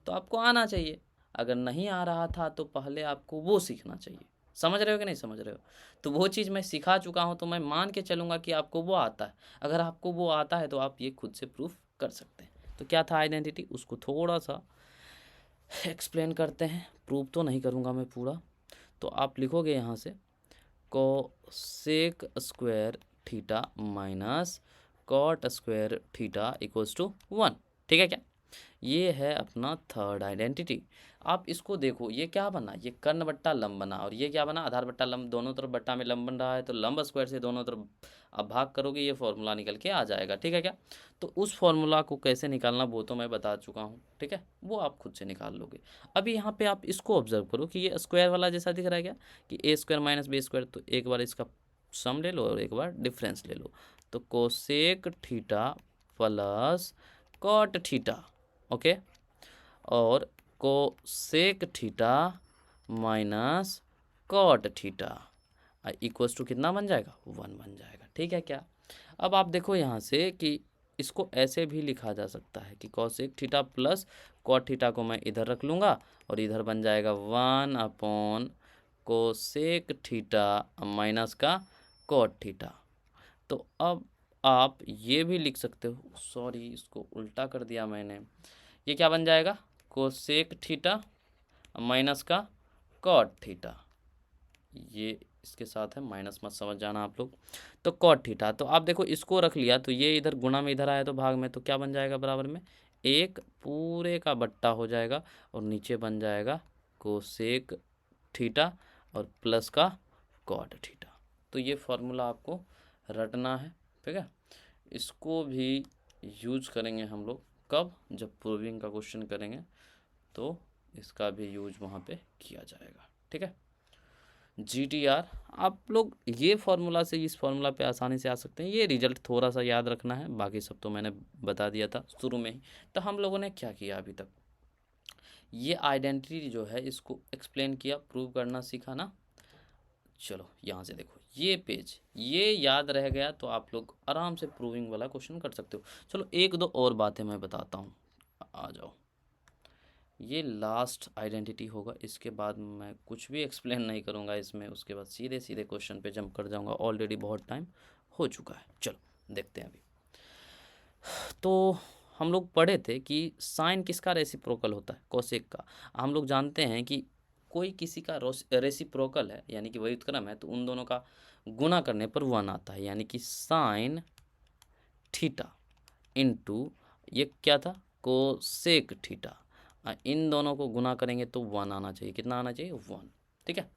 तो आपको आना चाहिए। अगर नहीं आ रहा था तो पहले आपको वो सीखना चाहिए। समझ रहे हो कि नहीं समझ रहे हो। तो वो चीज़ मैं सिखा चुका हूँ तो मैं मान के चलूँगा कि आपको वो आता है। अगर आपको वो आता है तो आप ये खुद से प्रूफ कर सकते हैं। तो क्या था आइडेंटिटी, उसको थोड़ा सा एक्सप्लेन करते हैं। प्रूव तो नहीं करूँगा मैं पूरा। तो आप लिखोगे यहाँ से cosec square theta minus cot square theta equals to 1। ठीक है क्या, ये है अपना थर्ड आइडेंटिटी। आप इसको देखो, ये क्या बना, ये कर्ण बट्टा लंब बना, और ये क्या बना, आधार बट्टा लंब। दोनों तरफ बट्टा में लंब बन रहा है तो लंब स्क्वायर से दोनों तरफ अब भाग करोगे ये फॉर्मूला निकल के आ जाएगा। ठीक है क्या, तो उस फॉर्मूला को कैसे निकालना वो तो मैं बता चुका हूँ। ठीक है, वो आप खुद से निकाल लोगे। अभी यहाँ पे आप इसको ऑब्जर्व करो कि ये स्क्वायर वाला जैसा दिख रहा है क्या, कि ए स्क्वायर माइनस बी स्क्वायर। तो एक बार इसका सम ले लो और एक बार डिफरेंस ले लो। तो cosec theta plus cot theta, okay, और cosec theta minus cot theta equals to कितना बन जाएगा, 1 बन जाएगा। ठीक है क्या, अब आप देखो यहाँ से कि इसको ऐसे भी लिखा जा सकता है कि cosec theta plus cot theta को मैं इधर रख लूँगा और इधर बन जाएगा 1 अपॉन कोसेक थीटा माइनस का कॉट थीटा। तो अब आप ये भी लिख सकते हो, सॉरी इसको उल्टा कर दिया मैंने, ये क्या बन जाएगा, कोसेक थीटा माइनस का कॉट थीटा। ये इसके साथ है माइनस, मत समझ जाना आप लोग। तो कॉट थीटा, तो आप देखो इसको रख लिया तो ये इधर गुणा में इधर आया तो भाग में, तो क्या बन जाएगा बराबर में एक पूरे का बट्टा हो जाएगा और नीचे बन जाएगा कोसेक थीटा और प्लस का कॉट थीटा। तो ये फॉर्मूला आपको रटना है। ठीक है, इसको भी यूज करेंगे हम लोग कब, जब प्रूविंग का क्वेश्चन करेंगे तो इसका भी यूज वहाँ पे किया जाएगा। ठीक है, GTR आप लोग ये फार्मूला से इस फार्मूला पे आसानी से आ सकते हैं। ये रिजल्ट थोड़ा सा याद रखना है, बाकी सब तो मैंने बता दिया था शुरू में ही। तो हम लोगों ने क्या किया अभी तक, ये आइडेंटिटी जो है इसको एक्सप्लेन किया, प्रूव करना सीखा ना। चलो यहाँ से देखो ये पेज, ये याद रह गया तो आप लोग आराम से प्रूविंग वाला क्वेश्चन कर सकते हो। चलो एक दो और बातें मैं बताता हूँ, आ जाओ। ये लास्ट आइडेंटिटी होगा, इसके बाद मैं कुछ भी एक्सप्लेन नहीं करूँगा इसमें, उसके बाद सीधे सीधे क्वेश्चन पे जंप कर जाऊँगा। ऑलरेडी बहुत टाइम हो चुका है। चलो देखते हैं अभी। तो हम लोग पढ़े थे कि साइन किसका रेसिप्रोकल होता है, कोसेक का। हम लोग जानते हैं कि कोई किसी का रेसिप्रोकल है यानी कि व्युत्क्रम है तो उन दोनों का गुणा करने पर 1 आता है, यानी कि साइन थीटा इंटू ये क्या था, कोसेक थीटा। इन दोनों को गुना करेंगे तो 1 आना चाहिए। कितना आना चाहिए, 1। ठीक है,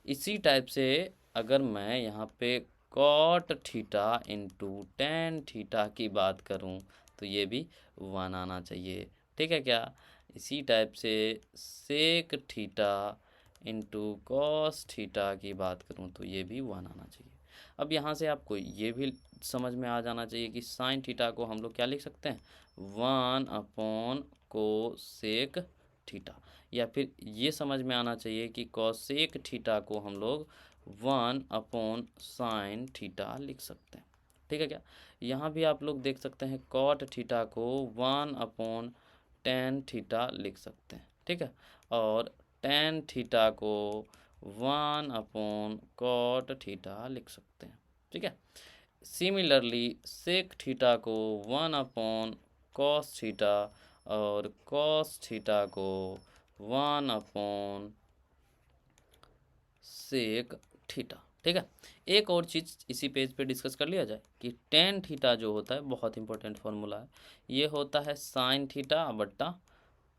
इसी टाइप से अगर मैं यहाँ पे cot theta into tan theta की बात करूँ तो ये भी 1 आना चाहिए। ठीक है क्या, इसी टाइप से sec theta into cos theta की बात करूँ तो ये भी 1 आना चाहिए। अब यहाँ से आपको ये भी समझ में आ जाना चाहिए कि साइन थीटा को हम लोग क्या लिख सकते हैं, 1 अपॉन कोसेक थीटा, या फिर ये समझ में आना चाहिए कि कोसेक थीटा को हम लोग 1 अपॉन साइन थीटा लिख सकते हैं। ठीक है क्या, यहाँ भी आप लोग देख सकते हैं कॉट थीटा को 1 अपॉन टेन थीटा लिख सकते हैं। ठीक है, और टेन थीटा को 1 अपॉन कॉट थीटा लिख सकते हैं। ठीक है, सिमिलरली सेक थीटा को 1/cos थीटा और cos थीटा को 1/sec थीटा। ठीक है, एक और चीज़ इसी पेज पे डिस्कस कर लिया जाए कि टेन थीटा जो होता है, बहुत इंपॉर्टेंट फॉर्मूला है, ये होता है साइन थीटा बट्टा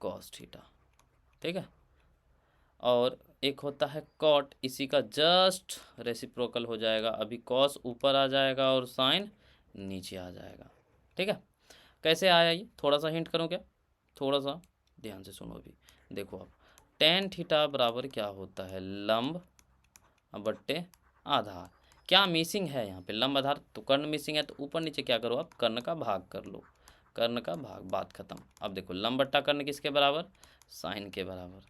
कॉस थीटा। ठीक है, और एक होता है कॉट, इसी का जस्ट रेसिप्रोकल हो जाएगा, अभी कॉस ऊपर आ जाएगा और साइन नीचे आ जाएगा। ठीक है, कैसे आया ये थोड़ा सा हिंट करूँ क्या, थोड़ा सा ध्यान से सुनो। अभी देखो आप, टेन थीटा बराबर क्या होता है, लंब बट्टे आधार। क्या मिसिंग है यहाँ पे, लंब आधार, तो कर्ण मिसिंग है, तो ऊपर नीचे क्या करो आप, कर्ण का भाग कर लो, कर्ण का भाग, बात खत्म। अब देखो लंब बट्टा कर्ण किसके बराबर, साइन के बराबर,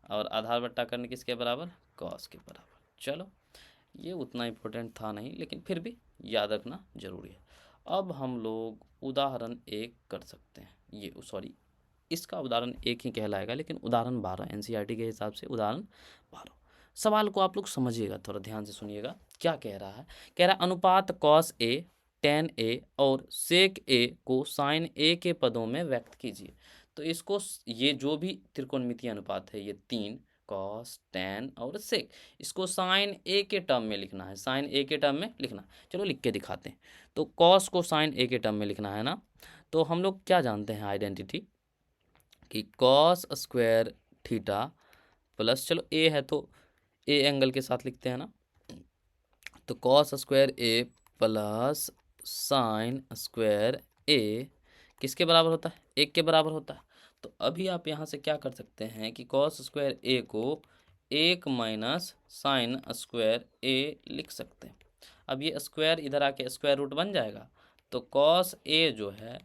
और आधार बट्टा कर्ण किसके बराबर, कॉस के बराबर। चलो ये उतना इम्पोर्टेंट था नहीं, लेकिन फिर भी याद रखना जरूरी है। अब हम लोग उदाहरण एक कर सकते हैं, ये सॉरी इसका उदाहरण एक ही कहलाएगा, लेकिन उदाहरण 12 एनसीईआरटी के हिसाब से उदाहरण 12। सवाल को आप लोग समझिएगा, थोड़ा ध्यान से सुनिएगा क्या कह रहा है। कह रहा है अनुपात कॉस ए टेन ए और सेक ए को साइन ए के पदों में व्यक्त कीजिए। तो इसको, ये जो भी त्रिकोणमितीय अनुपात है, ये तीन कॉस टेन और सेक, इसको साइन ए के टर्म में लिखना है, साइन ए के टर्म में लिखना है। चलो लिख के दिखाते हैं। तो कॉस को साइन ए के टर्म में लिखना है ना, तो हम लोग क्या जानते हैं आइडेंटिटी कि कॉस स्क्वायर थीटा प्लस, चलो ए है तो ए एंगल के साथ लिखते हैं ना, तो कॉस स्क्वायर ए प्लस साइन स्क्वायर ए किसके बराबर होता है, एक के बराबर होता है। तो अभी आप यहाँ से क्या कर सकते हैं कि कॉस स्क्वायर ए को एक माइनस साइन स्क्वायर ए लिख सकते हैं। अब ये स्क्वायर इधर आके स्क्वायर रूट बन जाएगा, तो कॉस ए जो है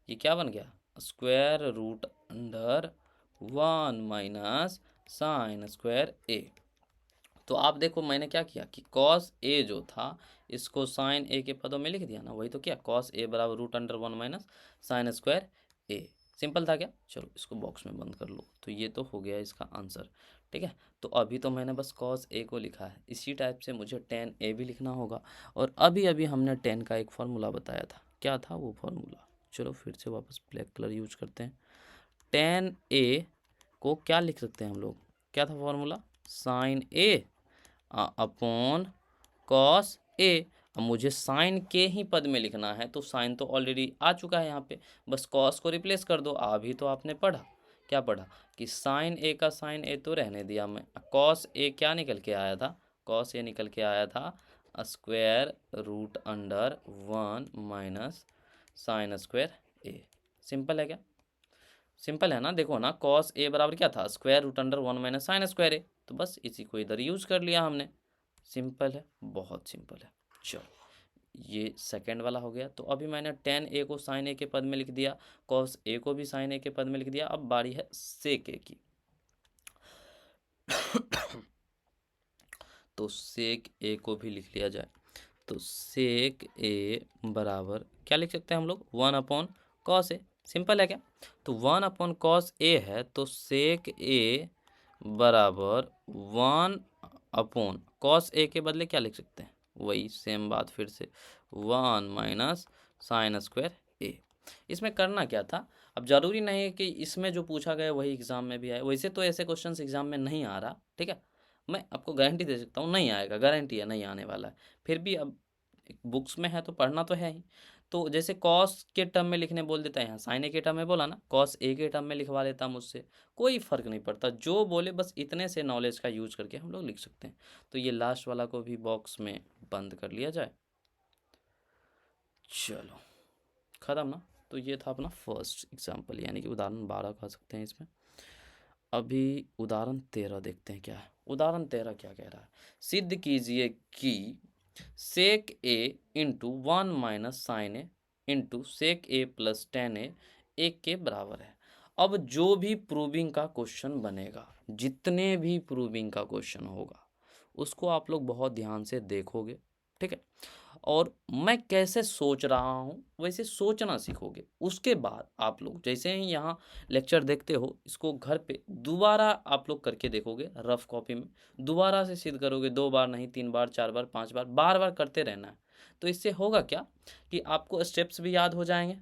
ये क्या बन गया, square root under 1 minus sine square A. तो आप देखो मैंने क्या किया कि कॉस ए जो था इसको साइन ए के पदों में लिख दिया ना, वही तो क्या, कॉस ए बराबर root under 1 minus sine square A. Simple था क्या, चलो इसको बॉक्स में बंद कर लो। तो ये तो हो गया इसका आंसर। ठीक है, तो अभी तो मैंने बस कॉस ए को लिखा है, इसी टाइप से मुझे टेन ए भी लिखना होगा। और अभी अभी हमने टेन का एक फार्मूला बताया था, क्या था वो फार्मूला, चलो फिर से वापस ब्लैक कलर यूज करते हैं। टेन ए को क्या लिख सकते हैं हम लोग, क्या था formula, sign A upon cos A. अब मुझे साइन के ही पद में लिखना है, तो साइन तो ऑलरेडी आ चुका है यहाँ पे, बस कॉस को रिप्लेस कर दो। अभी तो आपने पढ़ा, क्या पढ़ा कि साइन ए का साइन ए तो रहने दिया मैं, कॉस ए क्या निकल के आया था, कॉस ए निकल के आया था square root under 1 minus sine square A. Simple है क्या, सिंपल है ना, देखो ना कॉस ए बराबर क्या था, square root under 1 minus sine square A, तो बस इसी को इधर यूज कर लिया हमने। सिंपल है, बहुत सिंपल है। चलो ये सेकंड वाला हो गया। तो अभी मैंने टेन ए को साइन ए के पद में लिख दिया, कॉस ए को भी साइन ए के पद में लिख दिया। अब बारी है सेक ए की। तो सेक ए को भी लिख लिया जाए, तो सेक ए बराबर क्या लिख सकते हैं हम लोग, 1/cos ए। सिंपल है क्या, तो 1/cos ए है, तो सेक ए बराबर 1/cos ए के बदले क्या लिख सकते हैं, वही सेम बात फिर से, 1 माइनस साइन स्क्वायर ए। इसमें करना क्या था, अब जरूरी नहीं है कि इसमें जो पूछा गया वही एग्जाम में भी आए, वैसे तो ऐसे क्वेश्चंस एग्जाम में नहीं आ रहा। ठीक है, मैं आपको गारंटी दे सकता हूँ नहीं आएगा, गारंटी है नहीं आने वाला है। फिर भी अब बुक्स में है तो पढ़ना तो है ही। तो जैसे कॉस के टर्म में लिखने बोल देता है, यहाँ साइन ए के टर्म में बोला ना, कॉस ए के टर्म में लिखवा लेता मुझसे, कोई फर्क नहीं पड़ता, जो बोले बस इतने से नॉलेज का यूज करके हम लोग लिख सकते हैं। तो ये लास्ट वाला को भी बॉक्स में बंद कर लिया जाए। चलो खत्म ना, तो ये था अपना फर्स्ट एग्जाम्पल, यानी कि उदाहरण 12 कह सकते हैं इसमें। अभी उदाहरण 13 देखते हैं क्या है। उदाहरण 13 क्या कह रहा है, सिद्ध कीजिए कि सेक A into 1 minus sine A into sec A plus tan ए एक के बराबर है। अब जो भी प्रूविंग का क्वेश्चन बनेगा, जितने भी प्रूविंग का क्वेश्चन होगा, उसको आप लोग बहुत ध्यान से देखोगे। ठीक है, और मैं कैसे सोच रहा हूँ वैसे सोचना सीखोगे। उसके बाद आप लोग जैसे ही यहाँ लेक्चर देखते हो, इसको घर पे दोबारा आप लोग करके देखोगे, रफ कॉपी में दोबारा से सिद्ध करोगे, 2 बार नहीं, 3 बार, 4 बार, 5 बार, बार बार करते रहना है। तो इससे होगा क्या कि आपको स्टेप्स भी याद हो जाएंगे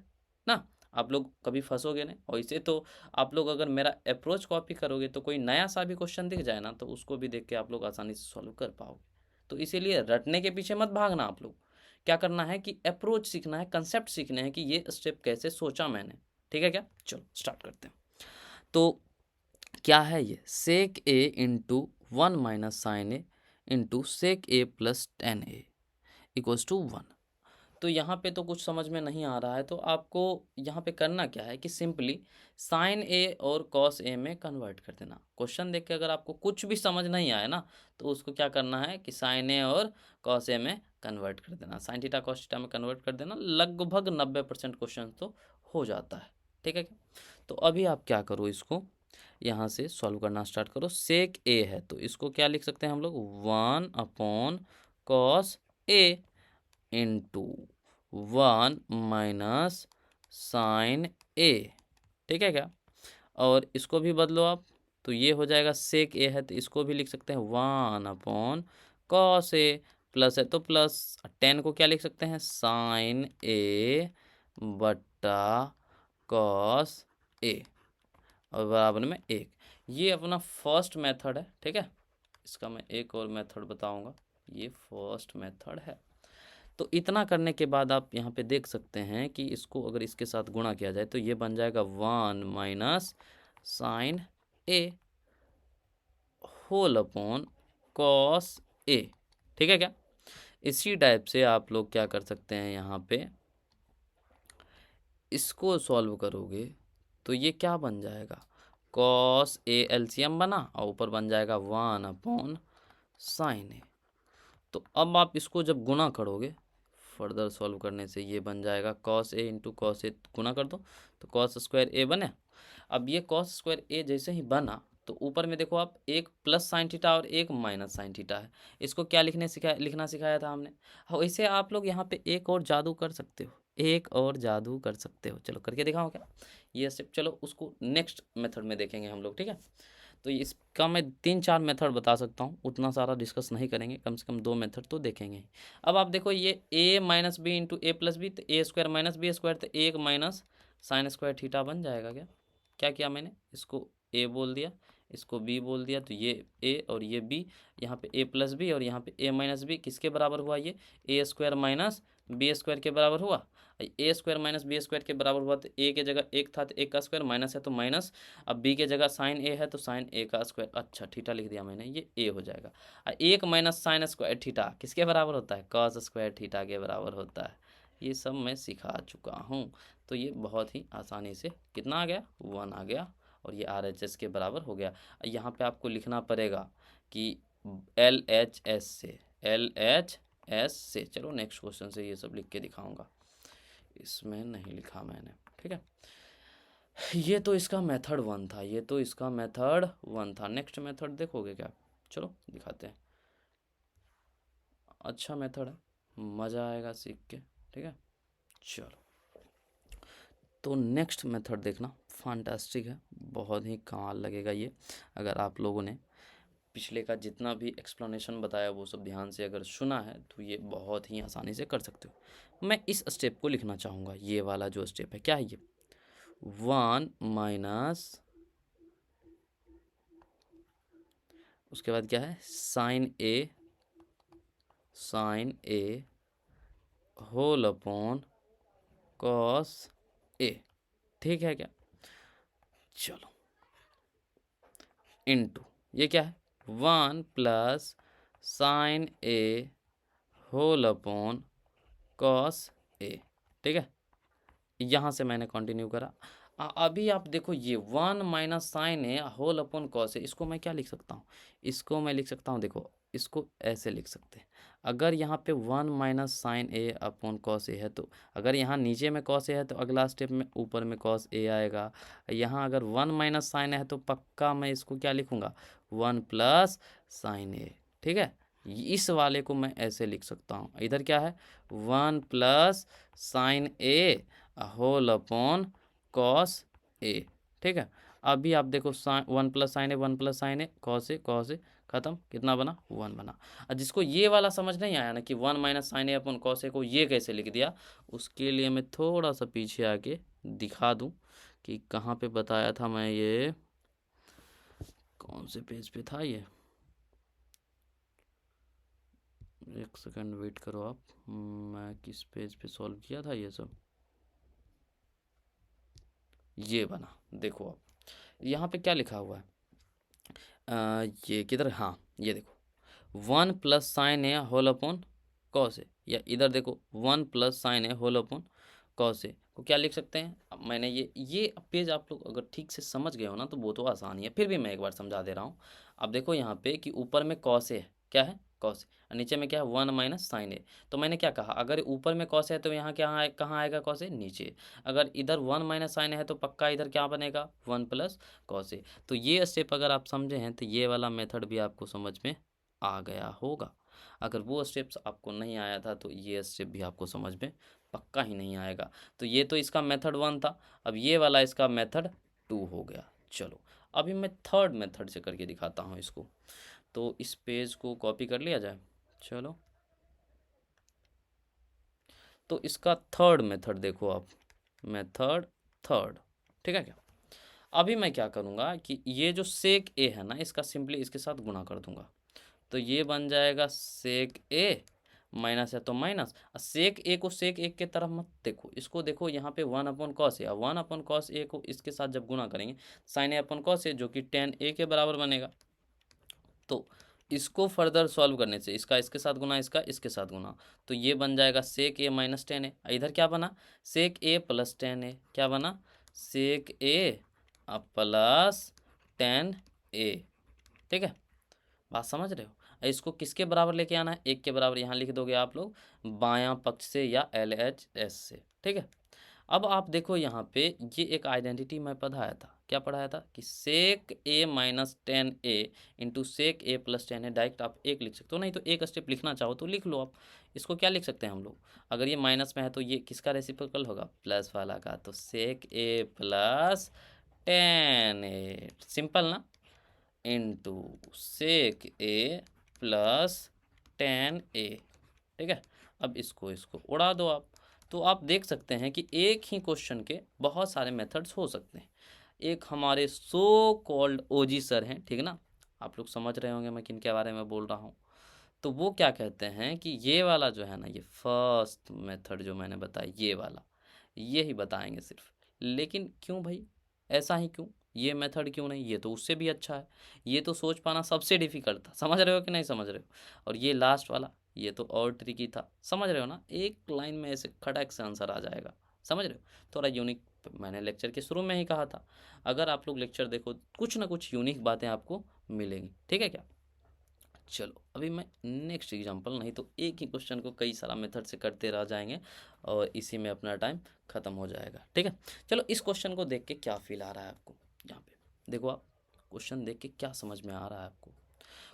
ना, आप लोग कभी फंसोगे नहीं। और इसे तो आप लोग अगर मेरा अप्रोच कॉपी करोगे तो कोई नया सा भी क्वेश्चन दिख जाए ना तो उसको भी देख के आप लोग आसानी से सॉल्व कर पाओगे। तो इसीलिए रटने के पीछे मत भागना, आप लोग क्या करना है कि अप्रोच सीखना है, कंसेप्ट सीखने हैं कि ये स्टेप कैसे सोचा मैंने। ठीक है क्या, चलो स्टार्ट करते हैं। तो क्या है ये, sec A into 1 minus sine A into sec A plus tan A equals to 1। तो यहाँ पे तो कुछ समझ में नहीं आ रहा है, तो आपको यहाँ पे करना क्या है कि सिंपली साइन ए और कॉस ए में कन्वर्ट कर देना। क्वेश्चन देख के अगर आपको कुछ भी समझ नहीं आया ना तो उसको क्या करना है कि साइन ए और कॉस ए में कन्वर्ट कर देना, साइन थीटा कॉस थीटा में कन्वर्ट कर देना। लगभग 90% क्वेश्चन तो हो जाता है। ठीक है क्या, तो अभी आप क्या करो, इसको यहाँ से सॉल्व करना स्टार्ट करो। सेक ए है तो इसको क्या लिख सकते हैं हम लोग, 1 cos A into 1 minus sine ए। ठीक है क्या, और इसको भी बदलो आप तो ये हो जाएगा, सेक ए है तो इसको भी लिख सकते हैं 1 कॉस ए, प्लस है तो प्लस, 10 को क्या लिख सकते हैं, साइन ए बट्टा कॉस ए और बराबर में 1। ये अपना फर्स्ट मेथड है। ठीक है, इसका मैं एक और मेथड बताऊंगा, ये फर्स्ट मेथड है। तो इतना करने के बाद आप यहाँ पे देख सकते हैं कि इसको अगर इसके साथ गुणा किया जाए तो ये बन जाएगा 1 minus sine A whole upon cos A. ठीक है क्या, इसी टाइप से आप लोग क्या कर सकते हैं, यहाँ पे इसको सॉल्व करोगे तो ये क्या बन जाएगा, कॉस ए एलसीएम बना और ऊपर बन जाएगा 1 अपॉन साइन ए। तो अब आप इसको जब गुणा करोगे फर्दर सॉल्व करने से ये बन जाएगा cos A into cos A, गुना कर दो तो कॉस स्क्वायर ए बने। अब ये कॉस स्क्वायर ए जैसे ही बना तो ऊपर में देखो आप, एक प्लस साइन थीटा और एक माइनस साइन थीटा है। इसको क्या लिखना सिखाया था हमने। वैसे आप लोग यहाँ पे एक और जादू कर सकते हो, एक और जादू कर सकते हो। चलो करके दिखाओ क्या ये स्टेप, चलो उसको नेक्स्ट मेथड में देखेंगे हम लोग। ठीक है, तो इसका मैं 3-4 मेथड बता सकता हूँ, उतना सारा डिस्कस नहीं करेंगे, कम से कम 2 मेथड तो देखेंगे ही। अब आप देखो ये a minus B into A plus B, तो A square minus B square, तो 1 माइनस साइन स्क्वायर थीटा बन जाएगा। क्या क्या किया मैंने, इसको a बोल दिया, इसको b बोल दिया, तो ये a और ये b, यहाँ पे a प्लस बी और यहाँ पे a माइनस बी किसके बराबर हुआ, ये a square minus B square के बराबर हुआ। A square minus B square के बराबर हुआ तो ए के जगह एक था तो एक का स्क्वायर, माइनस है तो माइनस, अब बी के जगह साइन ए है तो साइन ए का स्क्वायर, अच्छा थीटा लिख दिया मैंने, ये ए हो जाएगा। एक माइनस साइन स्क्वायर थीटा किसके बराबर होता है, कॉस स्क्वायर थीटा के बराबर होता है। ये सब मैं सिखा चुका हूँ, तो ये बहुत ही आसानी से कितना आ गया, 1 आ गया और ये RHS के बराबर हो गया। यहाँ पे आपको लिखना पड़ेगा कि LHS से, LHS से। चलो नेक्स्ट क्वेश्चन से ये सब लिख के दिखाऊंगा, इसमें नहीं लिखा मैंने। ठीक है, ये तो इसका मेथड 1 था, ये तो इसका मेथड 1 था। नेक्स्ट मेथड देखोगे क्या, चलो दिखाते हैं। अच्छा मेथड है, मज़ा आएगा सीख के। ठीक है, चलो तो नेक्स्ट मेथड देखना, फैंटास्टिक है, बहुत ही कमाल लगेगा ये। अगर आप लोगों ने पिछले का जितना भी एक्सप्लेनेशन बताया वो सब ध्यान से अगर सुना है तो ये बहुत ही आसानी से कर सकते हो। मैं इस स्टेप को लिखना चाहूँगा, ये वाला जो स्टेप है, क्या है ये, 1 माइनस, उसके बाद क्या है, sign A whole upon cos A. ठीक है क्या, चलो इनटू ये क्या है, 1 plus sign A whole upon cos A. ठीक है, यहाँ से मैंने कंटिन्यू करा। अभी आप देखो ये 1 minus sine A whole upon cos A, इसको मैं क्या लिख सकता हूँ, इसको मैं लिख सकता हूँ, देखो इसको ऐसे लिख सकते हैं। अगर यहाँ पे 1 minus sine A upon cos A है तो अगर यहाँ नीचे में कॉस ए है तो अगला स्टेप में ऊपर में कॉस ए आएगा। यहाँ अगर 1 माइनस साइन ए है तो पक्का मैं इसको क्या लिखूँगा, 1 प्लस साइन ए। ठीक है, इस वाले को मैं ऐसे लिख सकता हूँ। इधर क्या है, 1 plus sign A whole upon cos A. ठीक है, अभी आप देखो 1 plus sign A 1 plus sign A cos A खत्म। कितना बना? 1 बना। और जिसको ये वाला समझ नहीं आया ना कि 1 minus sine A upon cos A को ये कैसे लिख दिया, उसके लिए मैं थोड़ा सा पीछे आके दिखा दूं कि कहाँ पे बताया था मैं, ये कौन से पेज पे था ये। एक सेकंड वेट करो आप, मैं किस पेज पे सॉल्व किया था ये सब। ये बना, देखो आप यहाँ पे क्या लिखा हुआ है, ये किधर, हाँ ये देखो 1 plus sign A whole upon cos A, या इधर देखो 1 plus sign A whole upon cos A को क्या लिख सकते हैं। अब मैंने ये पेज आप लोग अगर ठीक से समझ गए हो ना तो वो तो आसान ही है, फिर भी मैं एक बार समझा दे रहा हूँ। अब देखो यहाँ पे कि ऊपर में कॉस ए है, क्या है? कॉस ए, और नीचे में क्या है? 1 माइनस साइन ए। तो मैंने क्या कहा, अगर ऊपर में कॉस है तो यहाँ क्या कहाँ आएगा? कॉस ए नीचे। अगर इधर 1 माइनस साइन है तो पक्का इधर क्या बनेगा? 1 प्लस कॉस ए। तो ये स्टेप अगर आप समझे हैं तो ये वाला मेथड भी आपको समझ में आ गया होगा। अगर वो स्टेप्स आपको नहीं आया था तो ये स्टेप भी आपको समझ में पक्का ही नहीं आएगा। तो ये तो इसका मेथड 1 था, अब ये वाला इसका मेथड 2 हो गया। चलो अभी मैं थर्ड मेथड से करके दिखाता हूँ इसको। तो इस पेज को कॉपी कर लिया जाए। चलो तो इसका थर्ड मेथड देखो आप, मेथड थर्ड, ठीक है क्या। अभी मैं क्या करूँगा कि ये जो सेक ए है ना, इसका सिंपली इसके साथ गुणा कर दूंगा। तो ये बन जाएगा सेक ए, माइनस है तो माइनस, सेक ए को सेक ए के तरफ मत देखो, इसको देखो यहाँ पे 1 upon cos A, 1 upon cos A को इसके साथ जब गुणा करेंगे sign A upon cos A जो कि टेन ए के बराबर बनेगा। तो इसको फर्दर सॉल्व करने से इसका इसके साथ गुना, इसका इसके साथ गुना, तो ये बन जाएगा सेक ए माइनस टेन ए। इधर क्या बना? सेक ए प्लस टेन ए। क्या बना? सेक ए प्लस टेन ए। ठीक है, बात समझ रहे हो। इसको किसके बराबर लेके आना है? 1 के बराबर यहाँ लिख दोगे आप लोग बायां पक्ष से या LHS से। ठीक है, अब आप देखो यहाँ पे ये एक आइडेंटिटी मैं पढ़ाया था, क्या पढ़ाया था कि सेक ए minus ten A into sec A plus tan A. Direct आप एक लिख सकते हो, नहीं तो एक स्टेप लिखना चाहो तो लिख लो आप। इसको क्या लिख सकते हैं हम लोग, अगर ये माइनस में है तो ये किसका रेसिप्रोकल होगा? प्लस वाला का। तो सेक A plus tan A, simple ना, into sec A plus tan ए। ठीक है, अब इसको उड़ा दो आप। तो आप देख सकते हैं कि एक ही क्वेश्चन के बहुत सारे मेथड्स हो सकते हैं। एक हमारे सो कॉल्ड ओजी सर हैं, ठीक ना, आप लोग समझ रहे होंगे मैं किन के बारे में बोल रहा हूँ। तो वो क्या कहते हैं कि ये वाला जो है ना, ये फर्स्ट मेथड जो मैंने बताया ये वाला, ये ही बताएंगे सिर्फ। लेकिन क्यों भाई, ऐसा ही क्यों, ये मेथड क्यों नहीं? ये तो उससे भी अच्छा है। ये तो सोच पाना सबसे डिफिकल्ट था, समझ रहे हो कि नहीं समझ रहे हो। और ये लास्ट वाला, ये तो और ट्रिकी था, समझ रहे हो ना। एक लाइन में ऐसे खटक से आंसर आ जाएगा, समझ रहे हो। थोड़ा यूनिक, मैंने लेक्चर के शुरू में ही कहा था, अगर आप लोग लेक्चर देखो कुछ ना कुछ यूनिक बातें आपको मिलेंगी। ठीक है क्या। चलो अभी मैं नेक्स्ट एग्जांपल, नहीं तो एक ही क्वेश्चन को कई सारा मेथड से करते रह जाएंगे और इसी में अपना टाइम खत्म हो जाएगा। ठीक है, चलो इस क्वेश्चन को देख के क्या फील आ रहा है आपको, यहाँ पे देखो आप क्वेश्चन देख के क्या समझ में आ रहा है आपको।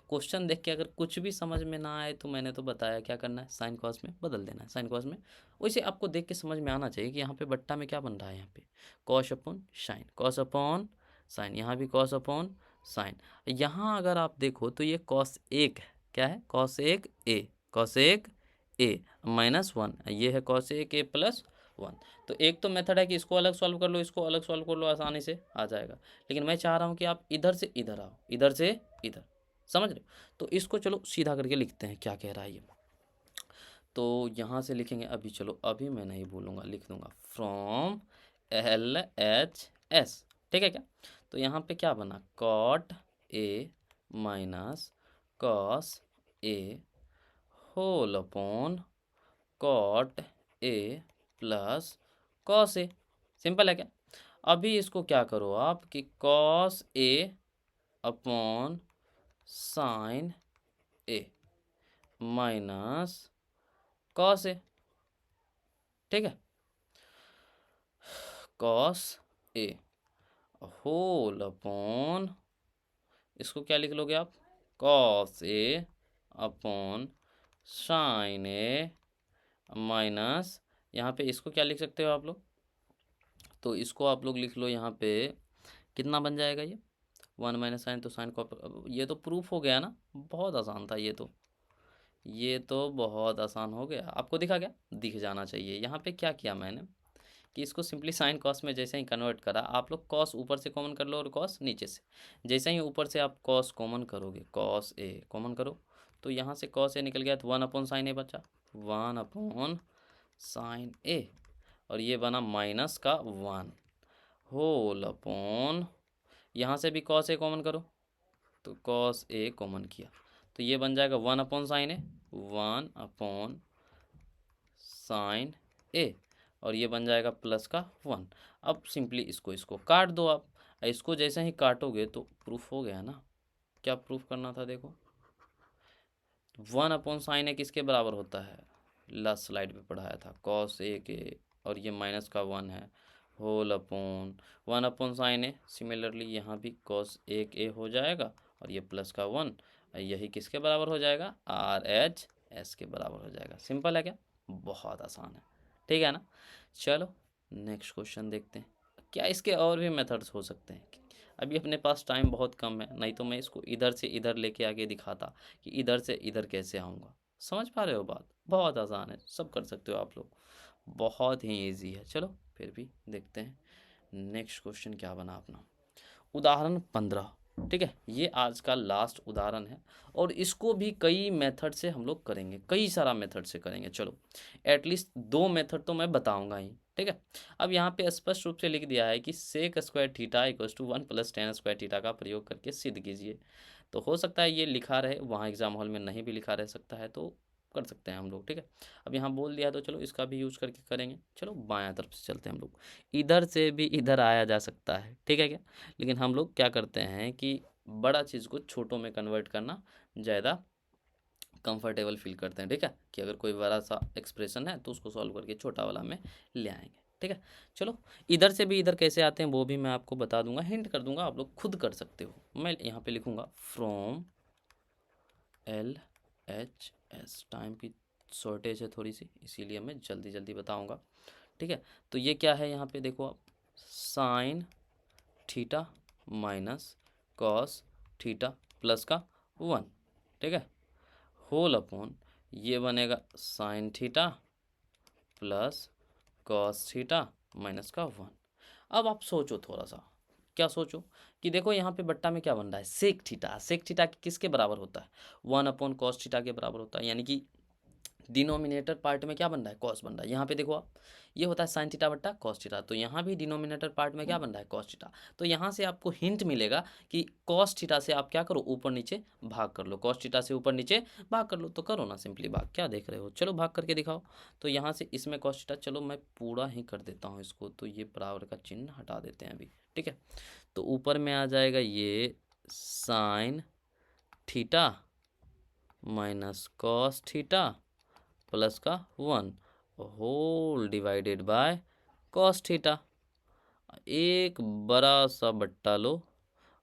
क्वेश्चन देख के अगर कुछ भी समझ में ना आए तो मैंने तो बताया क्या करना है, साइन कॉस में बदल देना है, साइन कॉस में। वैसे आपको देख के समझ में आना चाहिए कि यहाँ पे बट्टा में क्या बन रहा है, यहाँ पे cos upon sine, cos upon sine, यहाँ भी कॉस अपॉन साइन। यहाँ अगर आप देखो तो ये कॉस एक है, क्या है? कॉस एक ए, कॉस एक ए माइनस वन, ये है कॉस एक ए प्लस वन। तो एक तो मेथड है कि इसको अलग सॉल्व कर लो, इसको अलग सॉल्व कर लो, आसानी से आ जाएगा। लेकिन मैं चाह रहा हूँ कि आप इधर से इधर आओ, इधर से इधर, समझ रहे हो। तो इसको चलो सीधा करके लिखते हैं, क्या कह रहा है ये। तो यहाँ से लिखेंगे अभी, चलो अभी मैं नहीं बोलूँगा, लिख दूंगा फ्रॉम LHS। ठीक है क्या। तो यहाँ पे क्या बना, cot A minus cos A whole upon cot A plus cos A. Simple है क्या। अभी इसको क्या करो आप कि cos A upon sine A minus cos A. ठीक है, कॉस ए होल अपॉन, इसको क्या लिख लोगे आप, cos A upon sine A minus, यहाँ पे इसको क्या लिख सकते हो आप लोग, तो इसको आप लोग लिख लो यहाँ पे, कितना बन जाएगा ये 1 माइनस साइन तो साइन कॉस, ये तो प्रूफ हो गया ना, बहुत आसान था ये तो बहुत आसान हो गया। आपको दिखा क्या? दिख जाना चाहिए। यहाँ पे क्या किया मैंने कि इसको सिंपली साइन कॉस में जैसे ही कन्वर्ट करा, आप लोग कॉस ऊपर से कॉमन कर लो और कॉस नीचे से। जैसे ही ऊपर से आप कॉस कॉमन करोगे, कॉस ए कॉमन करो, तो यहाँ से कॉस ए निकल गया तो 1 अपॉन साइन ए बचा, 1 अपॉन साइन ए, और ये बना माइनस का 1 होल अपॉन, यहाँ से भी कॉस ए कॉमन करो तो कॉस ए कॉमन किया तो ये बन जाएगा 1 अपॉन साइन ए, 1 अपॉन साइन ए, और ये बन जाएगा प्लस का 1। अब सिंपली इसको काट दो आप। इसको जैसे ही काटोगे तो प्रूफ हो गया ना। क्या प्रूफ करना था? देखो 1 अपॉन साइन ए किसके बराबर होता है? लास्ट स्लाइड पे पढ़ाया था, कॉस ए के, और ये माइनस का 1 है, होल अपॉन 1 अपॉन साइन ए। सिमिलरली यहाँ भी कॉस एक ए हो जाएगा और ये प्लस का 1, यही किसके बराबर हो जाएगा? आर एच एस के बराबर हो जाएगा। सिंपल है क्या? बहुत आसान है, ठीक है ना। चलो नेक्स्ट क्वेश्चन देखते हैं। क्या इसके और भी मेथड्स हो सकते हैं? अभी अपने पास टाइम बहुत कम है, नहीं तो मैं इसको इधर से इधर लेके आगे दिखाता कि इधर से इधर कैसे आऊँगा। समझ पा रहे हो बात? बहुत आसान है, सब कर सकते हो आप लोग, बहुत ही ईजी है। चलो फिर भी देखते हैं नेक्स्ट क्वेश्चन क्या बना अपना। उदाहरण 15, ठीक है, ये आज का लास्ट उदाहरण है और इसको भी कई मेथड से हम लोग करेंगे, कई सारा मेथड से करेंगे। चलो एटलीस्ट 2 मेथड तो मैं बताऊंगा ही, ठीक है। अब यहाँ पे स्पष्ट रूप से लिख दिया है कि sec square theta equals to 1 plus tan square theta का प्रयोग करके सिद्ध कीजिए। तो हो सकता है ये लिखा रहे, वहाँ एग्जाम हॉल में नहीं भी लिखा रह सकता है, तो कर सकते हैं हम लोग, ठीक है। अब यहाँ बोल दिया तो चलो इसका भी यूज करके करेंगे। चलो बायां तरफ से चलते हैं हम लोग, इधर से भी इधर आया जा सकता है, ठीक है क्या। लेकिन हम लोग क्या करते हैं कि बड़ा चीज़ को छोटों में कन्वर्ट करना ज़्यादा कंफर्टेबल फील करते हैं, ठीक है, कि अगर कोई बड़ा सा एक्सप्रेशन है तो उसको सॉल्व करके छोटा वाला में ले आएंगे, ठीक है। चलो इधर से भी इधर कैसे आते हैं वो भी मैं आपको बता दूंगा, हिंट कर दूंगा, आप लोग खुद कर सकते हो। मैं यहाँ पे लिखूंगा from L H S, time की शॉर्टेज है थोड़ी सी, इसीलिए मैं जल्दी जल्दी बताऊंगा, ठीक है। तो ये क्या है यहाँ पे देखो आप, sign theta minus cos theta plus का 1, ठीक है, होल अपॉन ये बनेगा sign theta plus cos theta minus का 1। अब आप सोचो थोड़ा सा, क्या सोचो कि देखो यहाँ पे बट्टा में क्या बन रहा है, सेक थीटा। सेक थीटा किसके बराबर होता है? 1 अपॉन कॉस थीटा के बराबर होता है, यानी कि डिनोमिनेटर पार्ट में क्या बन रहा है? कॉस बन रहा है। यहाँ पे देखो आप, ये होता है साइन थीटा बट्टा कॉस थीटा, तो यहाँ भी डिनोमिनेटर पार्ट में क्या बन रहा है? Cos theta. तो यहाँ से आपको हिंट मिलेगा कि कॉस थीटा से आप क्या करो, ऊपर नीचे भाग कर लो। कॉस थीटा से ऊपर नीचे भाग कर लो, तो करो ना सिंपली भाग, क्या देख रहे हो, चलो भाग करके दिखाओ। तो यहाँ से इसमें कॉस थीटा, चलो मैं पूरा ही कर देता हूँ इसको, तो ये बराबर का चिन्ह हटा देते हैं अभी, ठीक है। तो ऊपर में आ जाएगा ये sine theta minus cos theta plus का 1 whole divided by cos theta. एक बड़ा सा बट्टा लो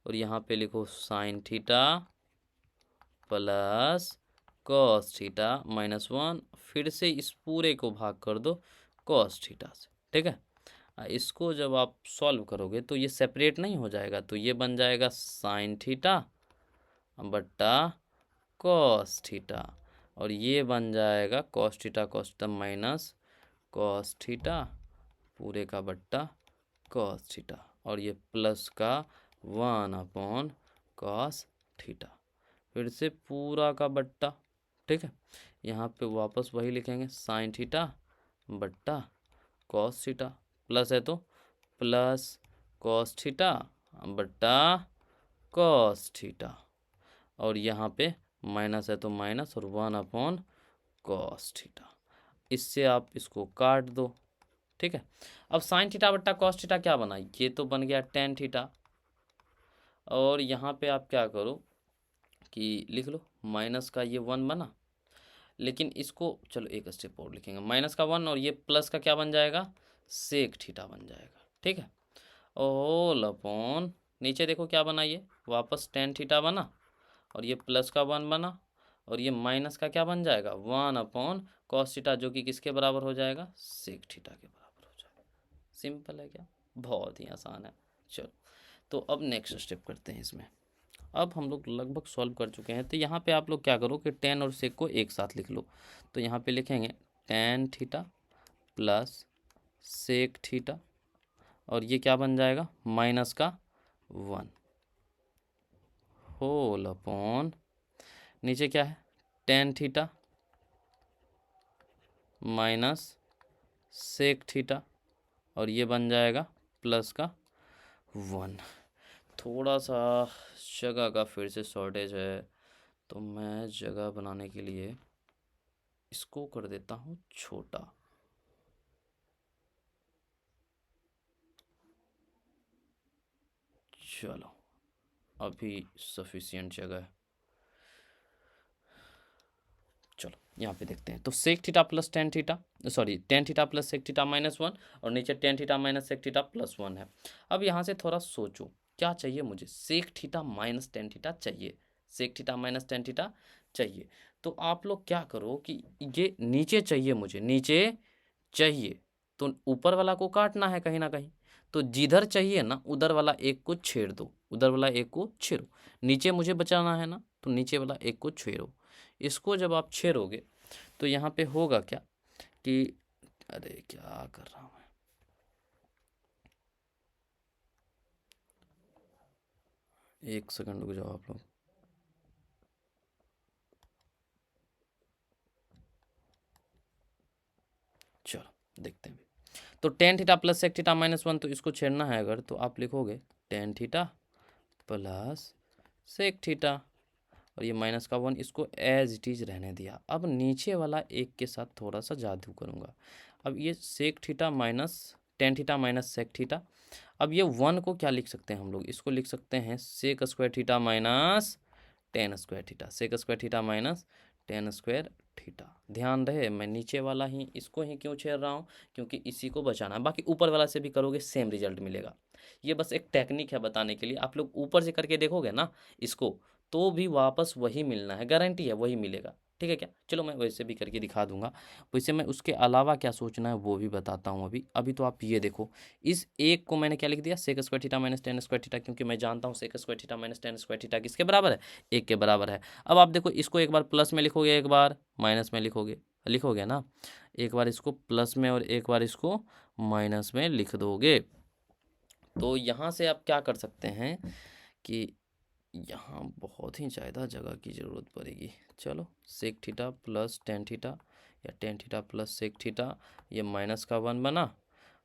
और यहाँ पे लिखो sine theta plus cos theta minus 1, फिर से इस पूरे को भाग कर दो कॉस थीटा से, ठीक है। इसको जब आप सॉल्व करोगे तो ये सेपरेट नहीं हो जाएगा, तो ये बन जाएगा साइन थीटा बट्टा कॉस थीटा, और ये बन जाएगा cos theta minus cos theta पूरे का बट्टा कॉस थीटा, और ये प्लस का 1 अपॉन कॉस थीटा, फिर से पूरा का बट्टा, ठीक है। यहाँ पे वापस वही लिखेंगे साइन थीटा बट्टा कॉस थीटा, प्लस है तो प्लस कॉस थीटा बट्टा कॉस थीटा, और यहाँ पे माइनस है तो माइनस, और 1 अपॉन कॉस थीटा। इससे आप इसको काट दो, ठीक है। अब साइन थीटा बट्टा कॉस थीटा क्या बना, ये तो बन गया टेन थीटा, और यहाँ पे आप क्या करो कि लिख लो माइनस का ये 1 बना, लेकिन इसको चलो एक स्टेप और लिखेंगे, माइनस का 1 और ये प्लस का क्या बन जाएगा, सेक थीटा बन जाएगा, ठीक है। होल अपॉन नीचे देखो क्या बना, ये वापस टेन थीटा बना, और ये प्लस का 1 बना, और ये माइनस का क्या बन जाएगा 1 अपॉन कॉस थीटा, जो कि किसके बराबर हो जाएगा, सेक थीटा के बराबर हो जाएगा। सिंपल है क्या? बहुत ही आसान है। चलो तो अब नेक्स्ट स्टेप करते हैं इसमें। अब हम लोग लगभग सॉल्व कर चुके हैं। तो यहाँ पे आप लोग क्या करो कि टेन और सेक को एक साथ लिख लो। तो यहाँ पे लिखेंगे tan theta plus sec theta, और ये क्या बन जाएगा, माइनस का 1 होल अपॉन नीचे क्या है, tan theta minus sec theta, और ये बन जाएगा प्लस का 1। थोड़ा सा जगह का फिर से शॉर्टेज है, तो मैं जगह बनाने के लिए इसको कर देता हूँ छोटा। चलो अभी सफिशिएंट जगह है। चलो यहाँ पे देखते हैं। तो sec theta plus tan theta, sorry tan theta plus sec theta minus 1, और नीचे tan theta minus sec theta plus 1 है। अब यहाँ से थोड़ा सोचो क्या चाहिए मुझे, sec theta minus tan theta चाहिए, sec theta minus tan theta चाहिए। तो आप लोग क्या करो कि ये नीचे चाहिए, मुझे नीचे चाहिए, तो ऊपर वाला को काटना है कहीं ना कहीं। तो जिधर चाहिए ना उधर वाला एक को छेड़ दो, उधर वाला एक को छेड़ो। नीचे मुझे बचाना है ना, तो नीचे वाला एक को छेड़ो। इसको जब आप छेड़ोगे तो यहाँ पे होगा क्या कि, अरे क्या कर रहा हूँ मैं, एक सेकंड रुक जाओ आप लोग। चलो देखते हैं। तो tan theta plus sec theta minus 1, तो इसको छेड़ना है अगर, तो आप लिखोगे tan theta plus sec theta, और ये माइनस का 1, इसको एज इट इज रहने दिया। अब नीचे वाला एक के साथ थोड़ा सा जादू करूँगा। अब ये sec theta minus tan theta minus sec theta, अब ये 1 को क्या लिख सकते हैं हम लोग, इसको लिख सकते हैं sec square theta minus tan square theta, sec square theta minus tan square theta. ध्यान रहे मैं नीचे वाला ही इसको ही क्यों छेड़ रहा हूँ, क्योंकि इसी को बचाना है। बाकी ऊपर वाला से भी करोगे सेम रिजल्ट मिलेगा। ये बस एक टेक्निक है बताने के लिए। आप लोग ऊपर से करके देखोगे ना इसको, तो भी वापस वही मिलना है, गारंटी है वही मिलेगा। ठीक है क्या, चलो मैं वैसे भी करके दिखा दूंगा। वैसे मैं उसके अलावा क्या सोचना है वो भी बताता हूँ अभी। अभी तो आप ये देखो, इस एक को मैंने क्या लिख दिया, sec square theta minus tan square theta, क्योंकि मैं जानता हूँ sec square theta minus tan square theta किसके बराबर है, एक के बराबर है। अब आप देखो इसको एक बार प्लस में लिखोगे, एक बार माइनस में लिखोगे, लिखोगे ना, एक बार इसको प्लस में और एक बार इसको माइनस में लिख दोगे। तो यहाँ से आप क्या कर सकते हैं कि यहाँ बहुत ही ज़्यादा जगह की ज़रूरत पड़ेगी। चलो sec theta plus tan theta, या tan theta plus sec theta, ये माइनस का 1 बना।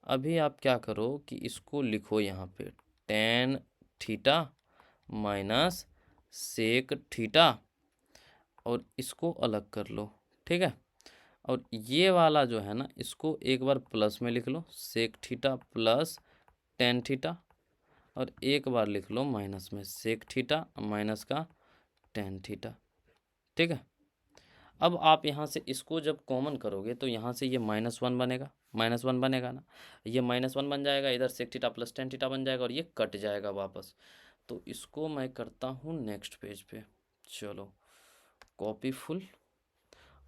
अभी आप क्या करो कि इसको लिखो यहाँ पे tan theta minus sec theta, और इसको अलग कर लो। ठीक है, और ये वाला जो है ना, इसको एक बार प्लस में लिख लो, sec theta plus tan theta, और एक बार लिख लो माइनस में, सेक थीटा माइनस का टेन थीटा। ठीक है, अब आप यहाँ से इसको जब कॉमन करोगे तो यहाँ से ये माइनस 1 बनेगा, माइनस 1 बनेगा ना, ये माइनस 1 बन जाएगा, इधर sec theta plus tan theta बन जाएगा, और ये कट जाएगा वापस। तो इसको मैं करता हूँ नेक्स्ट पेज पे। चलो कॉपी फुल,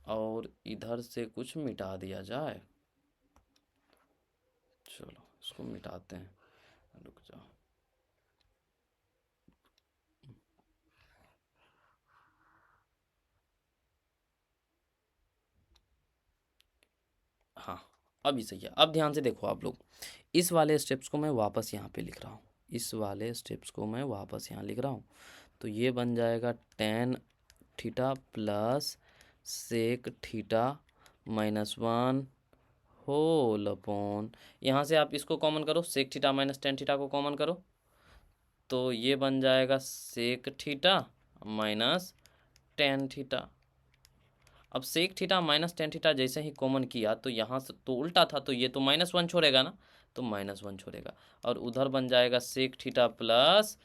और इधर से कुछ मिटा दिया जाए। चलो इसको मिटाते हैं, रुक जाओ। हाँ अभी सही है। अब ध्यान से देखो आप लोग, इस वाले स्टेप्स को मैं वापस यहाँ पे लिख रहा हूँ, इस वाले स्टेप्स को मैं वापस यहाँ लिख रहा हूँ। तो ये बन जाएगा tan theta plus sec theta minus 1 whole upon, यहाँ से आप इसको कॉमन करो, sec theta minus tan theta को कॉमन करो, तो ये बन जाएगा sec theta minus tan theta. अब sec theta minus tan theta जैसे ही कॉमन किया तो यहाँ से तो उल्टा था, तो ये तो माइनस 1 छोड़ेगा ना, तो माइनस 1 छोड़ेगा, और उधर बन जाएगा sec theta plus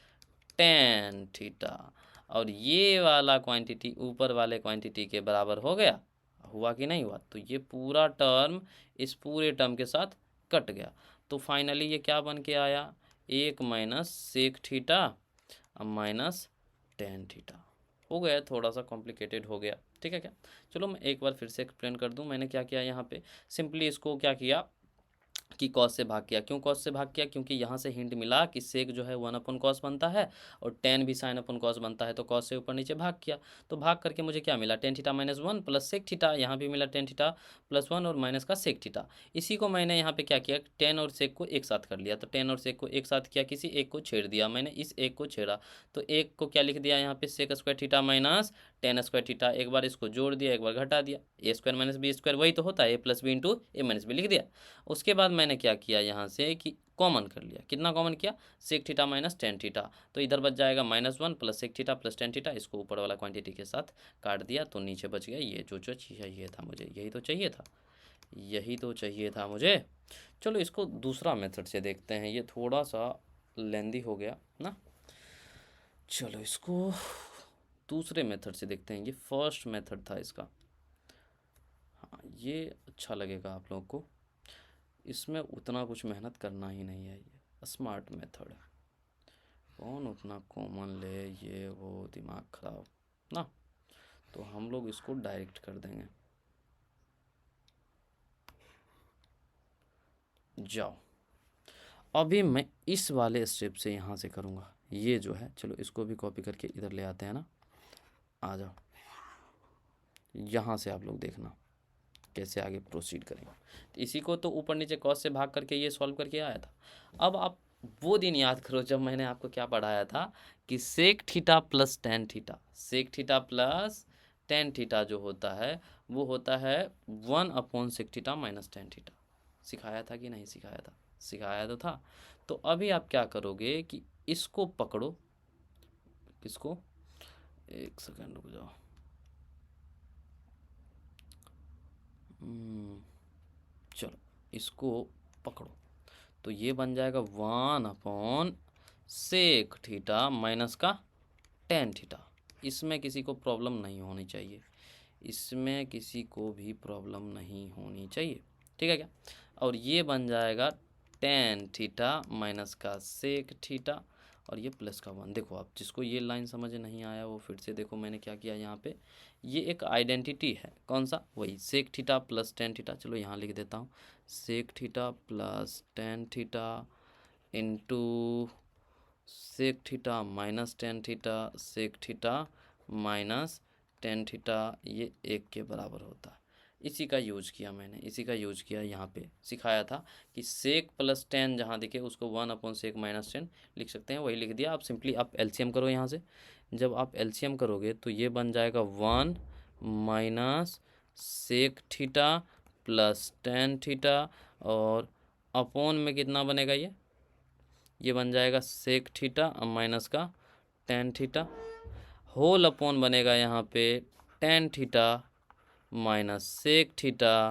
tan theta, और ये वाला क्वांटिटी ऊपर वाले क्वांटिटी के बराबर हो गया। हुआ कि नहीं हुआ, तो ये पूरा टर्म इस पूरे टर्म के साथ कट गया। तो फाइनली ये क्या बन के आया, एक minus sec theta minus tan theta. हो गया, थोड़ा सा कॉम्प्लिकेटेड हो गया। ठीक है क्या, चलो मैं एक बार फिर से एक्सप्लेन कर दूं। मैंने क्या किया यहाँ पे, सिंपली इसको क्या किया, कि कॉस से भाग किया। क्यों कॉस से भाग किया? क्योंकि यहाँ से हिंट मिला कि सेक जो है 1/cos बनता है और tan भी sin/cos बनता है, तो कॉस से ऊपर नीचे भाग किया। तो भाग करके मुझे क्या मिला? tan theta minus 1 plus sec theta, यहाँ भी मिला tan थीटा प्लस 1 और माइनस का सेक थीटा। इसी को मैंने यहाँ पे क्या किया, tan और सेक को एक साथ कर लिया। तो tan और सेक को एक साथ किया, किसी एक को छेड़ दिया मैंने, इस एक को छेड़ा, तो एक को क्या लिख दिया यहाँ पे, sec square theta minus tan square theta. एक बार इसको जोड़ दिया, एक बार घटा दिया, A square minus B square वही तो होता है, A plus B into A minus B लिख दिया। उसके बाद मैंने क्या किया यहाँ से कि कॉमन कर लिया। कितना कॉमन किया? Sec theta minus tan theta, तो इधर बच जाएगा -1 plus sec theta plus tan theta. इसको ऊपर वाला क्वांटिटी के साथ काट दिया, तो नीचे बच गया ये जो चाहिए था मुझे, यही तो चाहिए था, यही तो चाहिए था मुझे। चलो इसको दूसरा मेथड से देखते हैं, ये थोड़ा सा लेंदी हो गया ना। चलो इसको दूसरे मेथड से देखते हैं, ये फर्स्ट मेथड था इसका। हाँ ये अच्छा लगेगा आप लोगों को, इसमें उतना कुछ मेहनत करना ही नहीं है, ये स्मार्ट मेथड है। कौन उतना कॉमन ले, ये वो दिमाग खराब ना, तो हम लोग इसको डायरेक्ट कर देंगे। जाओ, अभी मैं इस वाले स्टेप से यहाँ से करूँगा, ये जो है, चलो इसको भी कॉपी करके इधर ले आते हैं ना। आ जाओ, यहाँ से आप लोग देखना कैसे आगे प्रोसीड करेंगे। तो इसी को तो ऊपर नीचे कॉस से भाग करके ये सॉल्व करके आया था। अब आप वो दिन याद करो जब मैंने आपको क्या पढ़ाया था कि sec theta plus tan theta, sec theta plus tan theta जो होता है वो होता है 1/sec theta minus tan theta. सिखाया था कि नहीं सिखाया था? सिखाया तो था। तो अभी आप क्या करोगे कि इसको पकड़ो, किसको, एक सेकंड रुक जाओ, चलो इसको पकड़ो, तो ये बन जाएगा 1/sec थीटा माइनस का tan थीटा। इसमें किसी को प्रॉब्लम नहीं होनी चाहिए, इसमें किसी को भी प्रॉब्लम नहीं होनी चाहिए, ठीक है क्या? और ये बन जाएगा tan थीटा माइनस का सेक थीटा और ये प्लस का 1। देखो आप जिसको ये लाइन समझ नहीं आया वो फिर से देखो, मैंने क्या किया यहाँ पे, ये एक आइडेंटिटी है, कौन सा, वही sec theta plus tan theta. चलो यहाँ लिख देता हूँ, sec theta plus tan theta into sec theta minus tan theta, sec theta minus tan theta, ये एक के बराबर होता है। इसी का यूज किया मैंने, इसी का यूज किया, यहाँ पे सिखाया था कि सेक प्लस tan जहाँ दिखे उसको 1/sec माइनस tan लिख सकते हैं, वही लिख दिया। आप सिंपली आप एलसीएम करो यहाँ से, जब आप एलसीएम करोगे तो ये बन जाएगा 1 minus sec theta plus tan theta और अपॉन में कितना बनेगा, ये बन जाएगा सेक थीटा माइनस का tan थीटा, होल अपॉन बनेगा यहाँ पे tan theta minus sec theta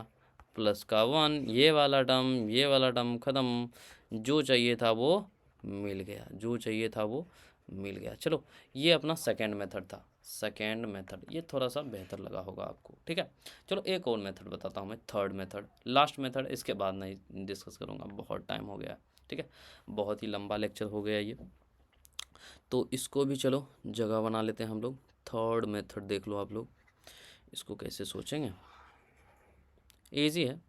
plus का 1। ये वाला टर्म ख़त्म, जो चाहिए था वो मिल गया, जो चाहिए था वो मिल गया। चलो ये अपना सेकेंड मेथड था, सेकेंड मेथड ये थोड़ा सा बेहतर लगा होगा आपको, ठीक है। चलो एक और मेथड बताता हूँ मैं, थर्ड मेथड, लास्ट मेथड, इसके बाद नहीं डिस्कस करूँगा, बहुत टाइम हो गया, ठीक है, बहुत ही लंबा लेक्चर हो गया ये। तो इसको भी चलो जगह बना लेते हैं हम लोग। थर्ड मेथड देख लो आप लोग, इसको कैसे सोचेंगे, ईजी है,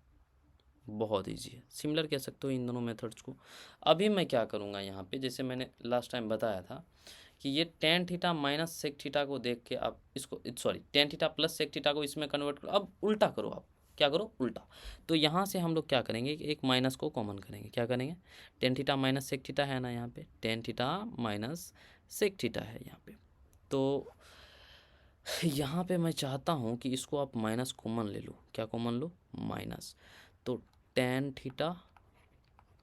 बहुत ईजी है, सिमिलर कह सकते हो इन दोनों मेथड्स को। अभी मैं क्या करूँगा यहाँ पे, जैसे मैंने लास्ट टाइम बताया था कि ये tan theta minus sec theta को देख के आप इसको, sorry tan theta plus sec theta को इसमें कन्वर्ट करो। अब उल्टा करो, आप क्या करो, उल्टा। तो यहाँ से हम लोग क्या करेंगे कि एक माइनस को कॉमन करेंगे, क्या करेंगे, tan theta minus sec theta है ना, यहाँ पे tan theta minus sec theta है यहाँ पे। तो यहाँ पे मैं चाहता हूँ कि इसको आप माइनस कॉमन ले लो, क्या कॉमन लो, माइनस। तो tan theta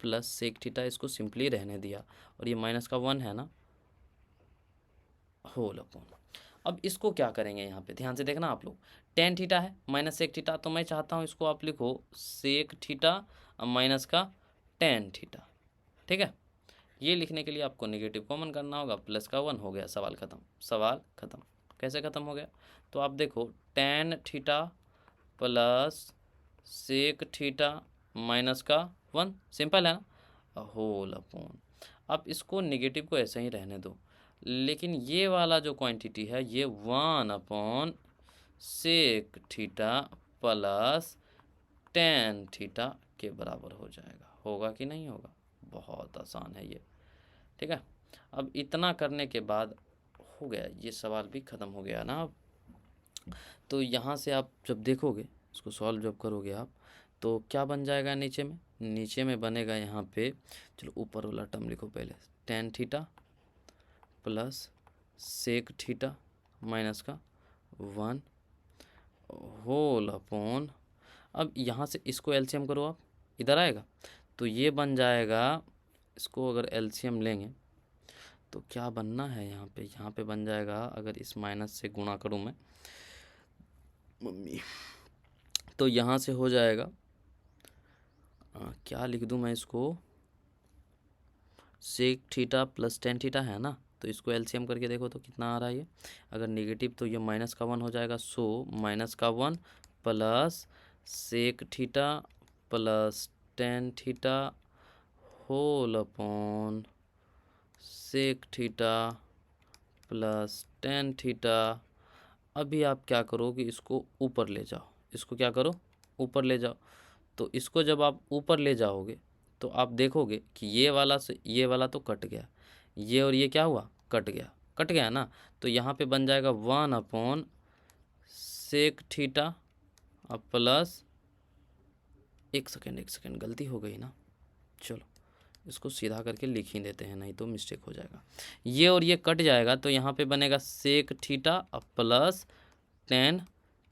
plus sec theta इसको सिंपली रहने दिया और ये माइनस का 1 है ना, होल अपॉन। अब इसको क्या करेंगे, यहाँ पे ध्यान से देखना आप लोग, tan थीटा है माइनस सेक थीटा, तो मैं चाहता हूँ इसको आप लिखो सेक थीटा माइनस का tan थीटा, ठीक है। ये लिखने के लिए आपको नेगेटिव कॉमन करना होगा, प्लस का 1 हो गया, सवाल ख़त्म, सवाल ख़त्म। कैसे ख़त्म हो गया, तो आप देखो tan theta plus sec theta minus का 1, सिंपल है ना, होल अपॉन। अब इसको नेगेटिव को ऐसे ही रहने दो, लेकिन ये वाला जो क्वांटिटी है ये 1/sec theta plus tan theta के बराबर हो जाएगा, होगा कि नहीं होगा? बहुत आसान है ये, ठीक है। अब इतना करने के बाद हो गया, ये सवाल भी ख़त्म हो गया ना। अब तो यहाँ से आप जब देखोगे, इसको सॉल्व जब करोगे आप, तो क्या बन जाएगा नीचे में? नीचे में बनेगा यहाँ पे, चलो ऊपर वाला टर्म लिखो पहले, tan theta plus sec theta minus का 1 होल अपॉन, अब यहाँ से इसको एलसीएम करो आप, इधर आएगा तो ये बन जाएगा, इसको अगर एलसीएम लेंगे तो क्या बनना है यहाँ पे बन जाएगा, अगर इस माइनस से गुणा करूँ मैं मम्मी, तो यहाँ से हो जाएगा क्या लिख दूँ मैं इसको, sec theta plus tan theta है ना, तो इसको एलसीएम करके देखो तो कितना आ रहा है ये, अगर नेगेटिव तो ये माइनस का 1 हो जाएगा, सो माइनस का 1 plus sec theta plus tan theta whole upon sec theta plus tan theta. अभी आप क्या करो कि इसको ऊपर ले जाओ, इसको क्या करो ऊपर ले जाओ, तो इसको जब आप ऊपर ले जाओगे तो आप देखोगे कि ये वाला से ये वाला तो कट गया, ये और ये क्या हुआ, कट गया ना, तो यहाँ पे बन जाएगा 1 अपॉन सेक थीटा प्लस, एक सेकेंड गलती हो गई ना, चलो इसको सीधा करके लिख ही देते हैं, नहीं तो मिस्टेक हो जाएगा, ये और ये कट जाएगा तो यहाँ पे बनेगा sec theta plus tan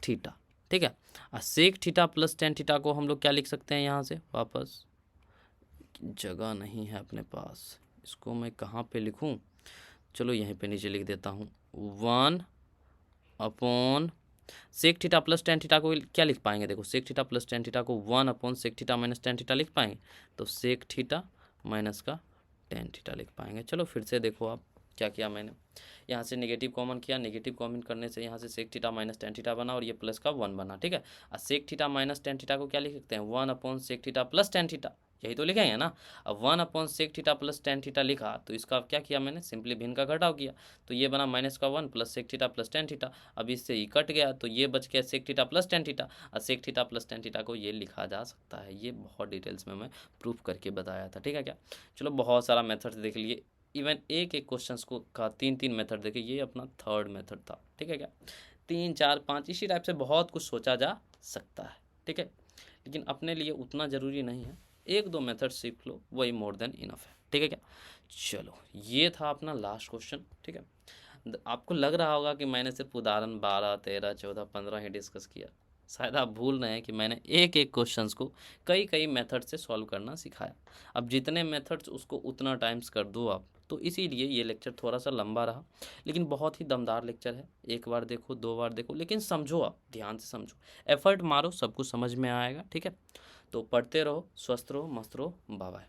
theta, ठीक है। Sec theta plus tan theta को हम लोग क्या लिख सकते हैं, यहाँ से वापस, जगह नहीं है अपने पास, इसको मैं कहाँ पे लिखूँ, चलो यहीं पे नीचे लिख देता हूँ, 1 upon sec theta plus tan theta को क्या लिख पाएंगे, देखो sec theta plus tan theta को 1 upon sec theta minus tan theta लिख पाएंगे, तो सेक थीटा माइनस का टेन थीटा लिख पाएंगे। चलो फिर से देखो आप क्या किया मैंने, यहाँ से नेगेटिव कॉमन किया, नेगेटिव कॉमन करने से यहाँ से sec theta minus tan theta बना और ये प्लस का 1 बना, ठीक है। और sec theta minus tan theta को क्या लिख सकते हैं, 1 upon sec theta plus tan theta, यही तो लिखेंगे ना। अब 1 upon sec theta plus tan theta लिखा तो इसका क्या किया मैंने, सिंपली भिन्न का घटाव किया, तो ये बना माइनस का 1 plus sec theta plus tan theta, अब इससे ही कट गया तो ये बच गया sec theta plus tan theta, और sec theta plus tan theta को ये लिखा जा सकता है, ये बहुत डिटेल्स में मैं प्रूफ करके बताया था, ठीक है क्या। चलो बहुत सारा मेथड्स देख लिए, इवन एक क्वेश्चन को का 3 मेथड देखे, ये अपना थर्ड मेथड था, ठीक है क्या। 3 4 5 इसी टाइप से बहुत कुछ सोचा जा सकता है, ठीक है, लेकिन अपने लिए उतना ज़रूरी नहीं है, 1-2 मेथड सीख लो वही मोर देन इनफ है, ठीक है क्या। चलो ये था अपना लास्ट क्वेश्चन, ठीक है। आपको लग रहा होगा कि मैंने सिर्फ उदाहरण 12 13 14 15 ही डिस्कस किया, शायद आप भूल रहे हैं कि मैंने एक क्वेश्चंस को कई मेथड से सॉल्व करना सिखाया। अब जितने मेथड्स उसको उतना टाइम्स कर दो आप, तो इसीलिए ये लेक्चर थोड़ा सा लंबा रहा, लेकिन बहुत ही दमदार लेक्चर है, एक बार देखो 2 बार देखो, लेकिन समझो, आप ध्यान से समझो, एफर्ट मारो, सब कुछ समझ में आएगा, ठीक है। तो पढ़ते रहो, स्वस्थ रहो, मस्त रहो, बाय बाय।